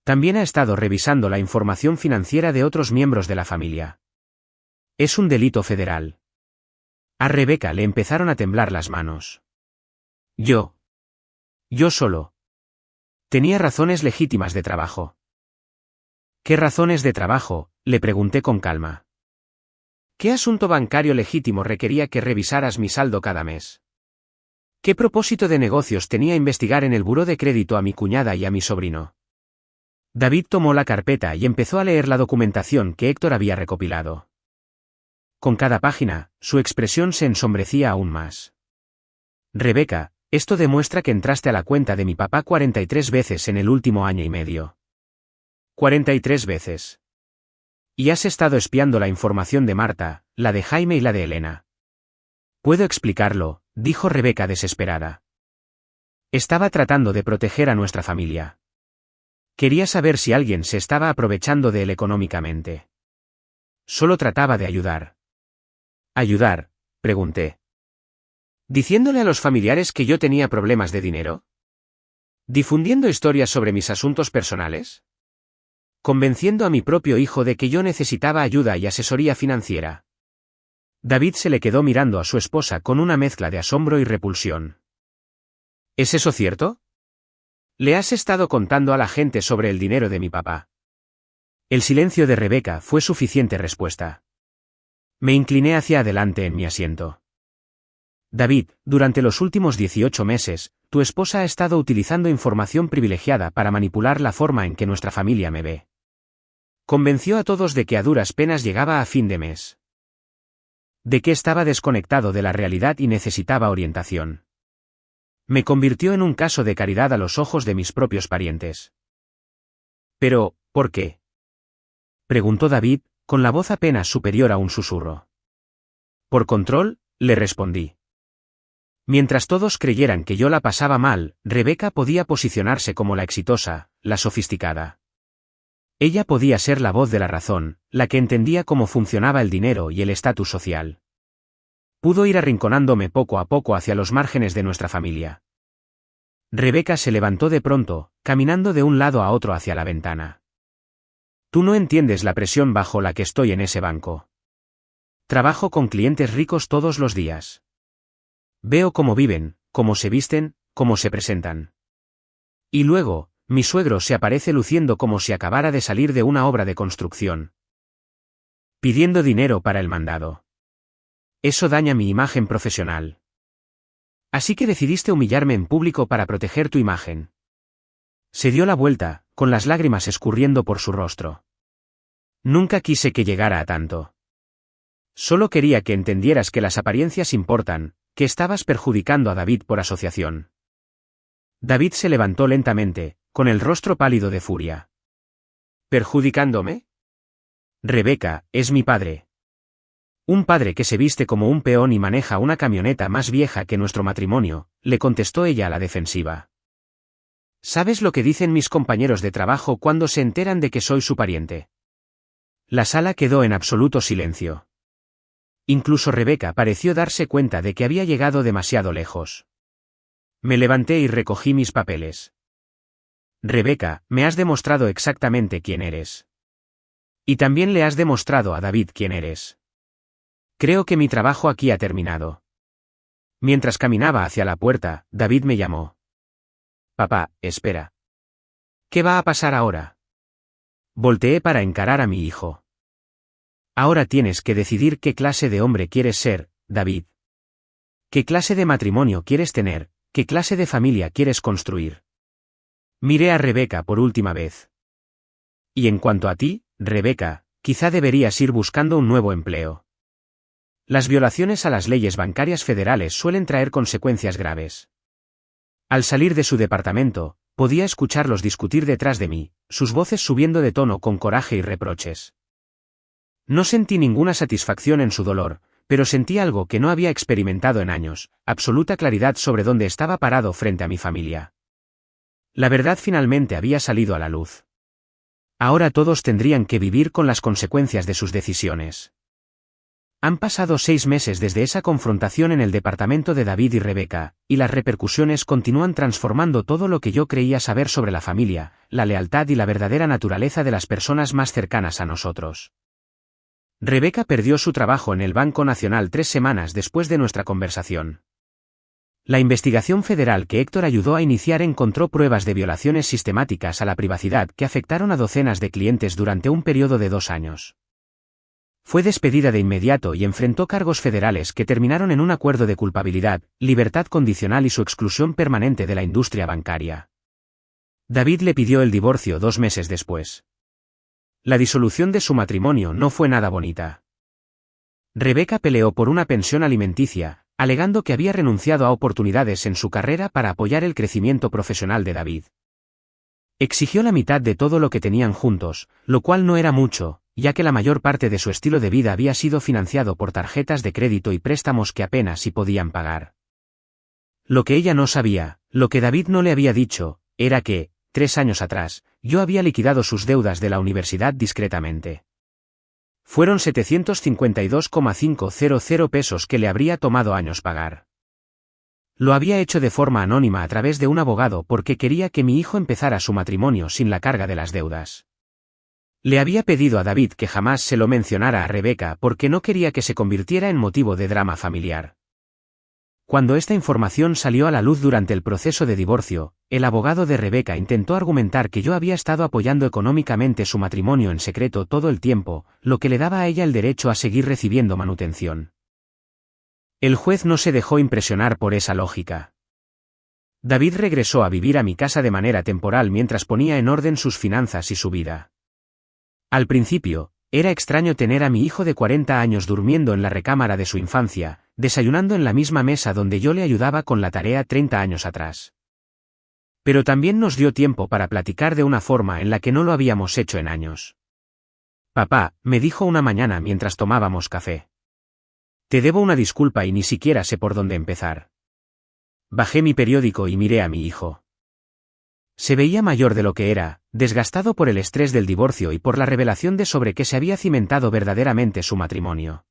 También ha estado revisando la información financiera de otros miembros de la familia. Es un delito federal. A Rebeca le empezaron a temblar las manos. Yo solo. Tenía razones legítimas de trabajo. ¿Qué razones de trabajo?, le pregunté con calma. ¿Qué asunto bancario legítimo requería que revisaras mi saldo cada mes? ¿Qué propósito de negocios tenía investigar en el buró de crédito a mi cuñada y a mi sobrino? David tomó la carpeta y empezó a leer la documentación que Héctor había recopilado. Con cada página, su expresión se ensombrecía aún más. Rebeca, esto demuestra que entraste a la cuenta de mi papá 43 veces en el último año y medio. 43 veces. Y has estado espiando la información de Marta, la de Jaime y la de Elena. Puedo explicarlo, dijo Rebeca desesperada. Estaba tratando de proteger a nuestra familia. Quería saber si alguien se estaba aprovechando de él económicamente. Solo trataba de ayudar. ¿Ayudar?, pregunté. ¿Diciéndole a los familiares que yo tenía problemas de dinero? ¿Difundiendo historias sobre mis asuntos personales? ¿Convenciendo a mi propio hijo de que yo necesitaba ayuda y asesoría financiera? David se le quedó mirando a su esposa con una mezcla de asombro y repulsión. ¿Es eso cierto? ¿Le has estado contando a la gente sobre el dinero de mi papá? El silencio de Rebeca fue suficiente respuesta. Me incliné hacia adelante en mi asiento. David, durante los últimos 18 meses, tu esposa ha estado utilizando información privilegiada para manipular la forma en que nuestra familia me ve. Convenció a todos de que a duras penas llegaba a fin de mes. De que estaba desconectado de la realidad y necesitaba orientación. Me convirtió en un caso de caridad a los ojos de mis propios parientes. Pero, ¿por qué?, preguntó David, con la voz apenas superior a un susurro. Por control, le respondí. Mientras todos creyeran que yo la pasaba mal, Rebeca podía posicionarse como la exitosa, la sofisticada. Ella podía ser la voz de la razón, la que entendía cómo funcionaba el dinero y el estatus social. Pudo ir arrinconándome poco a poco hacia los márgenes de nuestra familia. Rebeca se levantó de pronto, caminando de un lado a otro hacia la ventana. Tú no entiendes la presión bajo la que estoy en ese banco. Trabajo con clientes ricos todos los días. Veo cómo viven, cómo se visten, cómo se presentan. Y luego, mi suegro se aparece luciendo como si acabara de salir de una obra de construcción. Pidiendo dinero para el mandado. Eso daña mi imagen profesional. Así que decidiste humillarme en público para proteger tu imagen. Se dio la vuelta, con las lágrimas escurriendo por su rostro. Nunca quise que llegara a tanto. Solo quería que entendieras que las apariencias importan, que estabas perjudicando a David por asociación. David se levantó lentamente, con el rostro pálido de furia. ¿Perjudicándome? Rebeca, es mi padre. Un padre que se viste como un peón y maneja una camioneta más vieja que nuestro matrimonio, le contestó ella a la defensiva. ¿Sabes lo que dicen mis compañeros de trabajo cuando se enteran de que soy su pariente? La sala quedó en absoluto silencio. Incluso Rebeca pareció darse cuenta de que había llegado demasiado lejos. Me levanté y recogí mis papeles. Rebeca, me has demostrado exactamente quién eres. Y también le has demostrado a David quién eres. Creo que mi trabajo aquí ha terminado. Mientras caminaba hacia la puerta, David me llamó. Papá, espera. ¿Qué va a pasar ahora? Volteé para encarar a mi hijo. Ahora tienes que decidir qué clase de hombre quieres ser, David. ¿Qué clase de matrimonio quieres tener? ¿Qué clase de familia quieres construir? Miré a Rebeca por última vez. Y en cuanto a ti, Rebeca, quizá deberías ir buscando un nuevo empleo. Las violaciones a las leyes bancarias federales suelen traer consecuencias graves. Al salir de su departamento, podía escucharlos discutir detrás de mí, sus voces subiendo de tono con coraje y reproches. No sentí ninguna satisfacción en su dolor, pero sentí algo que no había experimentado en años, absoluta claridad sobre dónde estaba parado frente a mi familia. La verdad finalmente había salido a la luz. Ahora todos tendrían que vivir con las consecuencias de sus decisiones. Han pasado 6 meses desde esa confrontación en el departamento de David y Rebeca, y las repercusiones continúan transformando todo lo que yo creía saber sobre la familia, la lealtad y la verdadera naturaleza de las personas más cercanas a nosotros. Rebeca perdió su trabajo en el Banco Nacional 3 semanas después de nuestra conversación. La investigación federal que Héctor ayudó a iniciar encontró pruebas de violaciones sistemáticas a la privacidad que afectaron a docenas de clientes durante un periodo de 2 años. Fue despedida de inmediato y enfrentó cargos federales que terminaron en un acuerdo de culpabilidad, libertad condicional y su exclusión permanente de la industria bancaria. David le pidió el divorcio 2 meses después. La disolución de su matrimonio no fue nada bonita. Rebeca peleó por una pensión alimenticia, alegando que había renunciado a oportunidades en su carrera para apoyar el crecimiento profesional de David. Exigió la mitad de todo lo que tenían juntos, lo cual no era mucho, ya que la mayor parte de su estilo de vida había sido financiado por tarjetas de crédito y préstamos que apenas si podían pagar. Lo que ella no sabía, lo que David no le había dicho, era que, 3 años atrás, yo había liquidado sus deudas de la universidad discretamente. Fueron 752,500 pesos que le habría tomado años pagar. Lo había hecho de forma anónima a través de un abogado porque quería que mi hijo empezara su matrimonio sin la carga de las deudas. Le había pedido a David que jamás se lo mencionara a Rebeca porque no quería que se convirtiera en motivo de drama familiar. Cuando esta información salió a la luz durante el proceso de divorcio, el abogado de Rebeca intentó argumentar que yo había estado apoyando económicamente su matrimonio en secreto todo el tiempo, lo que le daba a ella el derecho a seguir recibiendo manutención. El juez no se dejó impresionar por esa lógica. David regresó a vivir a mi casa de manera temporal mientras ponía en orden sus finanzas y su vida. Al principio, era extraño tener a mi hijo de 40 años durmiendo en la recámara de su infancia, desayunando en la misma mesa donde yo le ayudaba con la tarea 30 años atrás. Pero también nos dio tiempo para platicar de una forma en la que no lo habíamos hecho en años. Papá, me dijo una mañana mientras tomábamos café. Te debo una disculpa y ni siquiera sé por dónde empezar. Bajé mi periódico y miré a mi hijo. Se veía mayor de lo que era, desgastado por el estrés del divorcio y por la revelación de sobre qué se había cimentado verdaderamente su matrimonio.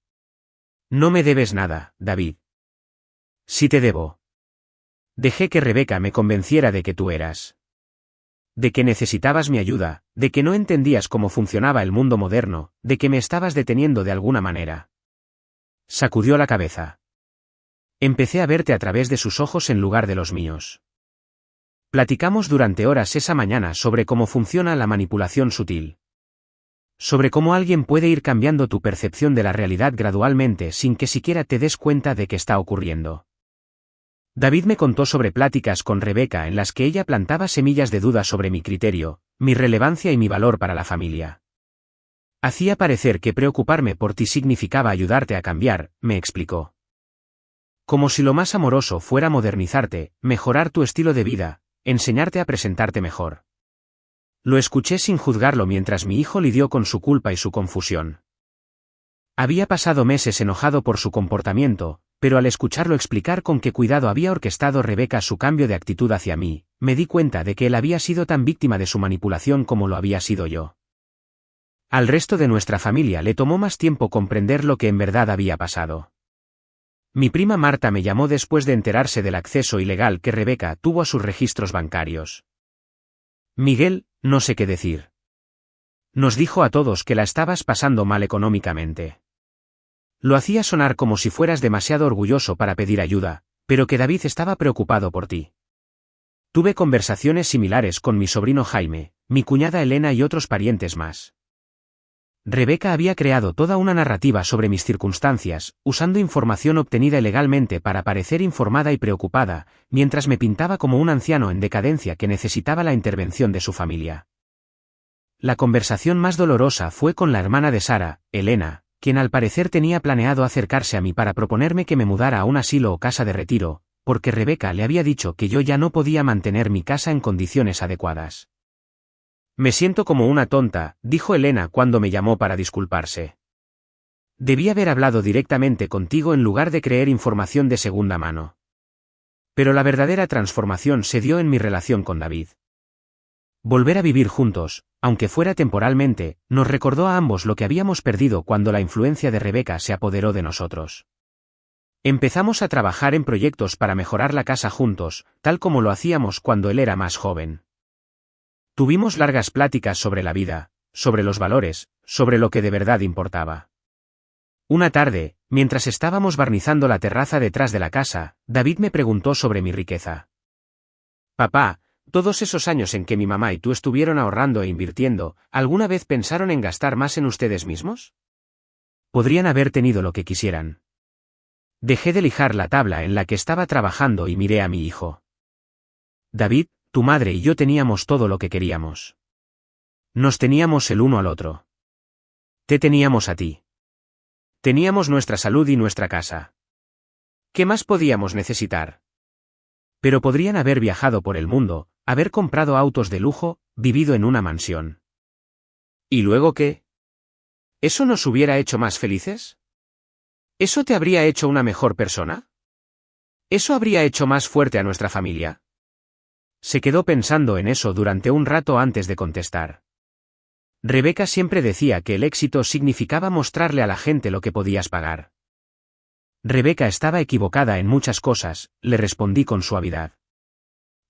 No me debes nada, David. Sí te debo. Dejé que Rebeca me convenciera de que tú eras. De que necesitabas mi ayuda, de que no entendías cómo funcionaba el mundo moderno, de que me estabas deteniendo de alguna manera. Sacudió la cabeza. Empecé a verte a través de sus ojos en lugar de los míos. Platicamos durante horas esa mañana sobre cómo funciona la manipulación sutil. Sobre cómo alguien puede ir cambiando tu percepción de la realidad gradualmente sin que siquiera te des cuenta de que está ocurriendo. David me contó sobre pláticas con Rebeca en las que ella plantaba semillas de duda sobre mi criterio, mi relevancia y mi valor para la familia. Hacía parecer que preocuparme por ti significaba ayudarte a cambiar, me explicó. Como si lo más amoroso fuera modernizarte, mejorar tu estilo de vida, enseñarte a presentarte mejor. Lo escuché sin juzgarlo mientras mi hijo lidió con su culpa y su confusión. Había pasado meses enojado por su comportamiento, pero al escucharlo explicar con qué cuidado había orquestado Rebeca su cambio de actitud hacia mí, me di cuenta de que él había sido tan víctima de su manipulación como lo había sido yo. Al resto de nuestra familia le tomó más tiempo comprender lo que en verdad había pasado. Mi prima Marta me llamó después de enterarse del acceso ilegal que Rebeca tuvo a sus registros bancarios. Miguel, no sé qué decir. Nos dijo a todos que la estabas pasando mal económicamente. Lo hacía sonar como si fueras demasiado orgulloso para pedir ayuda, pero que David estaba preocupado por ti. Tuve conversaciones similares con mi sobrino Jaime, mi cuñada Elena y otros parientes más. Rebeca había creado toda una narrativa sobre mis circunstancias, usando información obtenida ilegalmente para parecer informada y preocupada, mientras me pintaba como un anciano en decadencia que necesitaba la intervención de su familia. La conversación más dolorosa fue con la hermana de Sara, Elena, quien al parecer tenía planeado acercarse a mí para proponerme que me mudara a un asilo o casa de retiro, porque Rebeca le había dicho que yo ya no podía mantener mi casa en condiciones adecuadas. Me siento como una tonta, dijo Elena cuando me llamó para disculparse. Debí haber hablado directamente contigo en lugar de creer información de segunda mano. Pero la verdadera transformación se dio en mi relación con David. Volver a vivir juntos, aunque fuera temporalmente, nos recordó a ambos lo que habíamos perdido cuando la influencia de Rebeca se apoderó de nosotros. Empezamos a trabajar en proyectos para mejorar la casa juntos, tal como lo hacíamos cuando él era más joven. Tuvimos largas pláticas sobre la vida, sobre los valores, sobre lo que de verdad importaba. Una tarde, mientras estábamos barnizando la terraza detrás de la casa, David me preguntó sobre mi riqueza. Papá, todos esos años en que mi mamá y tú estuvieron ahorrando e invirtiendo, ¿alguna vez pensaron en gastar más en ustedes mismos? Podrían haber tenido lo que quisieran. Dejé de lijar la tabla en la que estaba trabajando y miré a mi hijo. David, tu madre y yo teníamos todo lo que queríamos. Nos teníamos el uno al otro. Te teníamos a ti. Teníamos nuestra salud y nuestra casa. ¿Qué más podíamos necesitar? Pero podrían haber viajado por el mundo, haber comprado autos de lujo, vivido en una mansión. ¿Y luego qué? ¿Eso nos hubiera hecho más felices? ¿Eso te habría hecho una mejor persona? ¿Eso habría hecho más fuerte a nuestra familia? Se quedó pensando en eso durante un rato antes de contestar. Rebeca siempre decía que el éxito significaba mostrarle a la gente lo que podías pagar. Rebeca estaba equivocada en muchas cosas, le respondí con suavidad.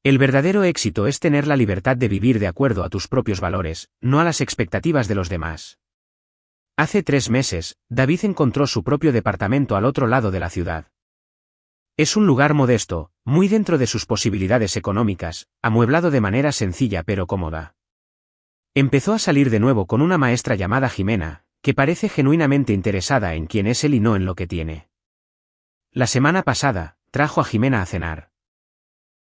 El verdadero éxito es tener la libertad de vivir de acuerdo a tus propios valores, no a las expectativas de los demás. Hace 3 meses, David encontró su propio departamento al otro lado de la ciudad. Es un lugar modesto, muy dentro de sus posibilidades económicas, amueblado de manera sencilla pero cómoda. Empezó a salir de nuevo con una maestra llamada Jimena, que parece genuinamente interesada en quién es él y no en lo que tiene. La semana pasada, trajo a Jimena a cenar.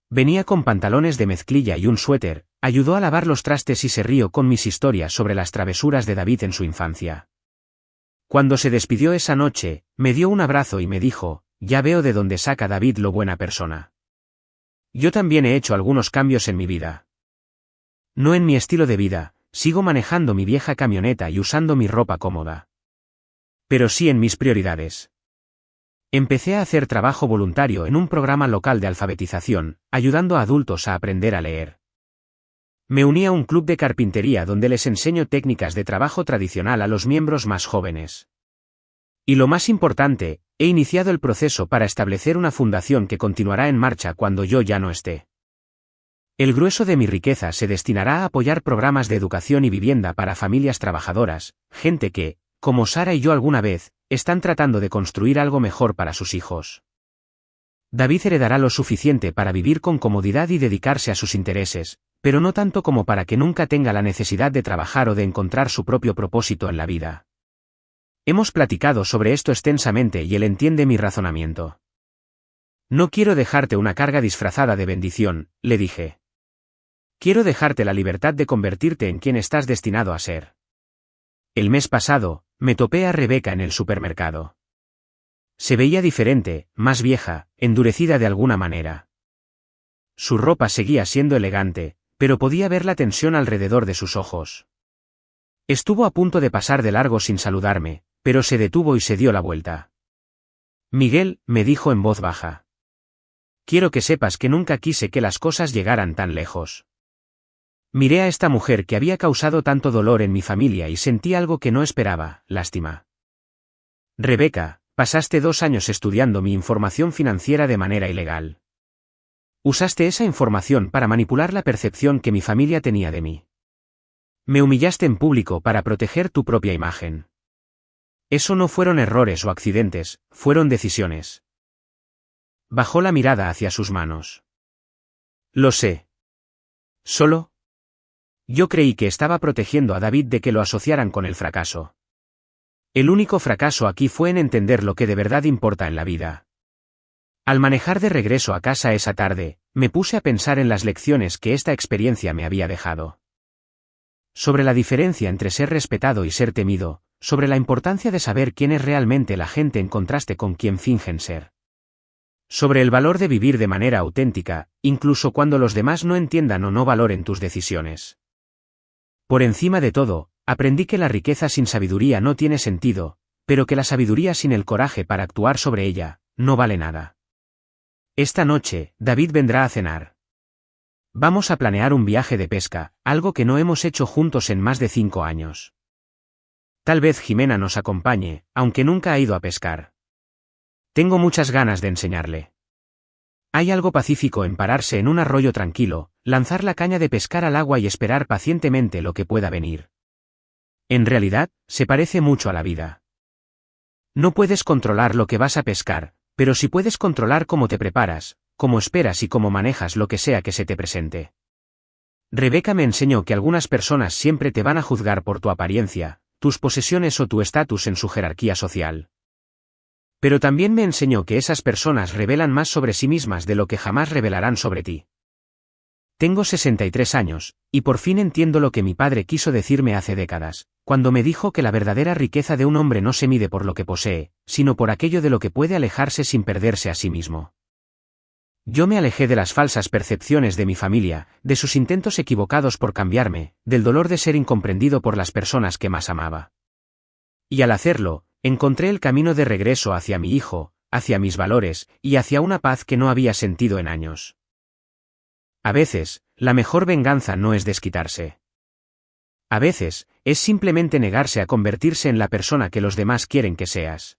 Venía con pantalones de mezclilla y un suéter, ayudó a lavar los trastes y se rió con mis historias sobre las travesuras de David en su infancia. Cuando se despidió esa noche, me dio un abrazo y me dijo: ya veo de dónde saca David lo buena persona. Yo también he hecho algunos cambios en mi vida. No en mi estilo de vida, sigo manejando mi vieja camioneta y usando mi ropa cómoda. Pero sí en mis prioridades. Empecé a hacer trabajo voluntario en un programa local de alfabetización, ayudando a adultos a aprender a leer. Me uní a un club de carpintería donde les enseño técnicas de trabajo tradicional a los miembros más jóvenes. Y lo más importante, he iniciado el proceso para establecer una fundación que continuará en marcha cuando yo ya no esté. El grueso de mi riqueza se destinará a apoyar programas de educación y vivienda para familias trabajadoras, gente que, como Sara y yo alguna vez, están tratando de construir algo mejor para sus hijos. David heredará lo suficiente para vivir con comodidad y dedicarse a sus intereses, pero no tanto como para que nunca tenga la necesidad de trabajar o de encontrar su propio propósito en la vida. Hemos platicado sobre esto extensamente y él entiende mi razonamiento. No quiero dejarte una carga disfrazada de bendición, le dije. Quiero dejarte la libertad de convertirte en quien estás destinado a ser. El mes pasado, me topé a Rebeca en el supermercado. Se veía diferente, más vieja, endurecida de alguna manera. Su ropa seguía siendo elegante, pero podía ver la tensión alrededor de sus ojos. Estuvo a punto de pasar de largo sin saludarme, pero se detuvo y se dio la vuelta. Miguel, me dijo en voz baja. Quiero que sepas que nunca quise que las cosas llegaran tan lejos. Miré a esta mujer que había causado tanto dolor en mi familia y sentí algo que no esperaba, lástima. Rebeca, pasaste 2 años estudiando mi información financiera de manera ilegal. Usaste esa información para manipular la percepción que mi familia tenía de mí. Me humillaste en público para proteger tu propia imagen. Eso no fueron errores o accidentes, fueron decisiones. Bajó la mirada hacia sus manos. Lo sé. Solo. Yo creí que estaba protegiendo a David de que lo asociaran con el fracaso. El único fracaso aquí fue en entender lo que de verdad importa en la vida. Al manejar de regreso a casa esa tarde, me puse a pensar en las lecciones que esta experiencia me había dejado. Sobre la diferencia entre ser respetado y ser temido, sobre la importancia de saber quién es realmente la gente en contraste con quien fingen ser. Sobre el valor de vivir de manera auténtica, incluso cuando los demás no entiendan o no valoren tus decisiones. Por encima de todo, aprendí que la riqueza sin sabiduría no tiene sentido, pero que la sabiduría sin el coraje para actuar sobre ella, no vale nada. Esta noche, David vendrá a cenar. Vamos a planear un viaje de pesca, algo que no hemos hecho juntos en más de 5 años. Tal vez Jimena nos acompañe, aunque nunca ha ido a pescar. Tengo muchas ganas de enseñarle. Hay algo pacífico en pararse en un arroyo tranquilo, lanzar la caña de pescar al agua y esperar pacientemente lo que pueda venir. En realidad, se parece mucho a la vida. No puedes controlar lo que vas a pescar, pero sí puedes controlar cómo te preparas, cómo esperas y cómo manejas lo que sea que se te presente. Rebeca me enseñó que algunas personas siempre te van a juzgar por tu apariencia, tus posesiones o tu estatus en su jerarquía social. Pero también me enseñó que esas personas revelan más sobre sí mismas de lo que jamás revelarán sobre ti. Tengo 63 años, y por fin entiendo lo que mi padre quiso decirme hace décadas, cuando me dijo que la verdadera riqueza de un hombre no se mide por lo que posee, sino por aquello de lo que puede alejarse sin perderse a sí mismo. Yo me alejé de las falsas percepciones de mi familia, de sus intentos equivocados por cambiarme, del dolor de ser incomprendido por las personas que más amaba. Y al hacerlo, encontré el camino de regreso hacia mi hijo, hacia mis valores, y hacia una paz que no había sentido en años. A veces, la mejor venganza no es desquitarse. A veces, es simplemente negarse a convertirse en la persona que los demás quieren que seas.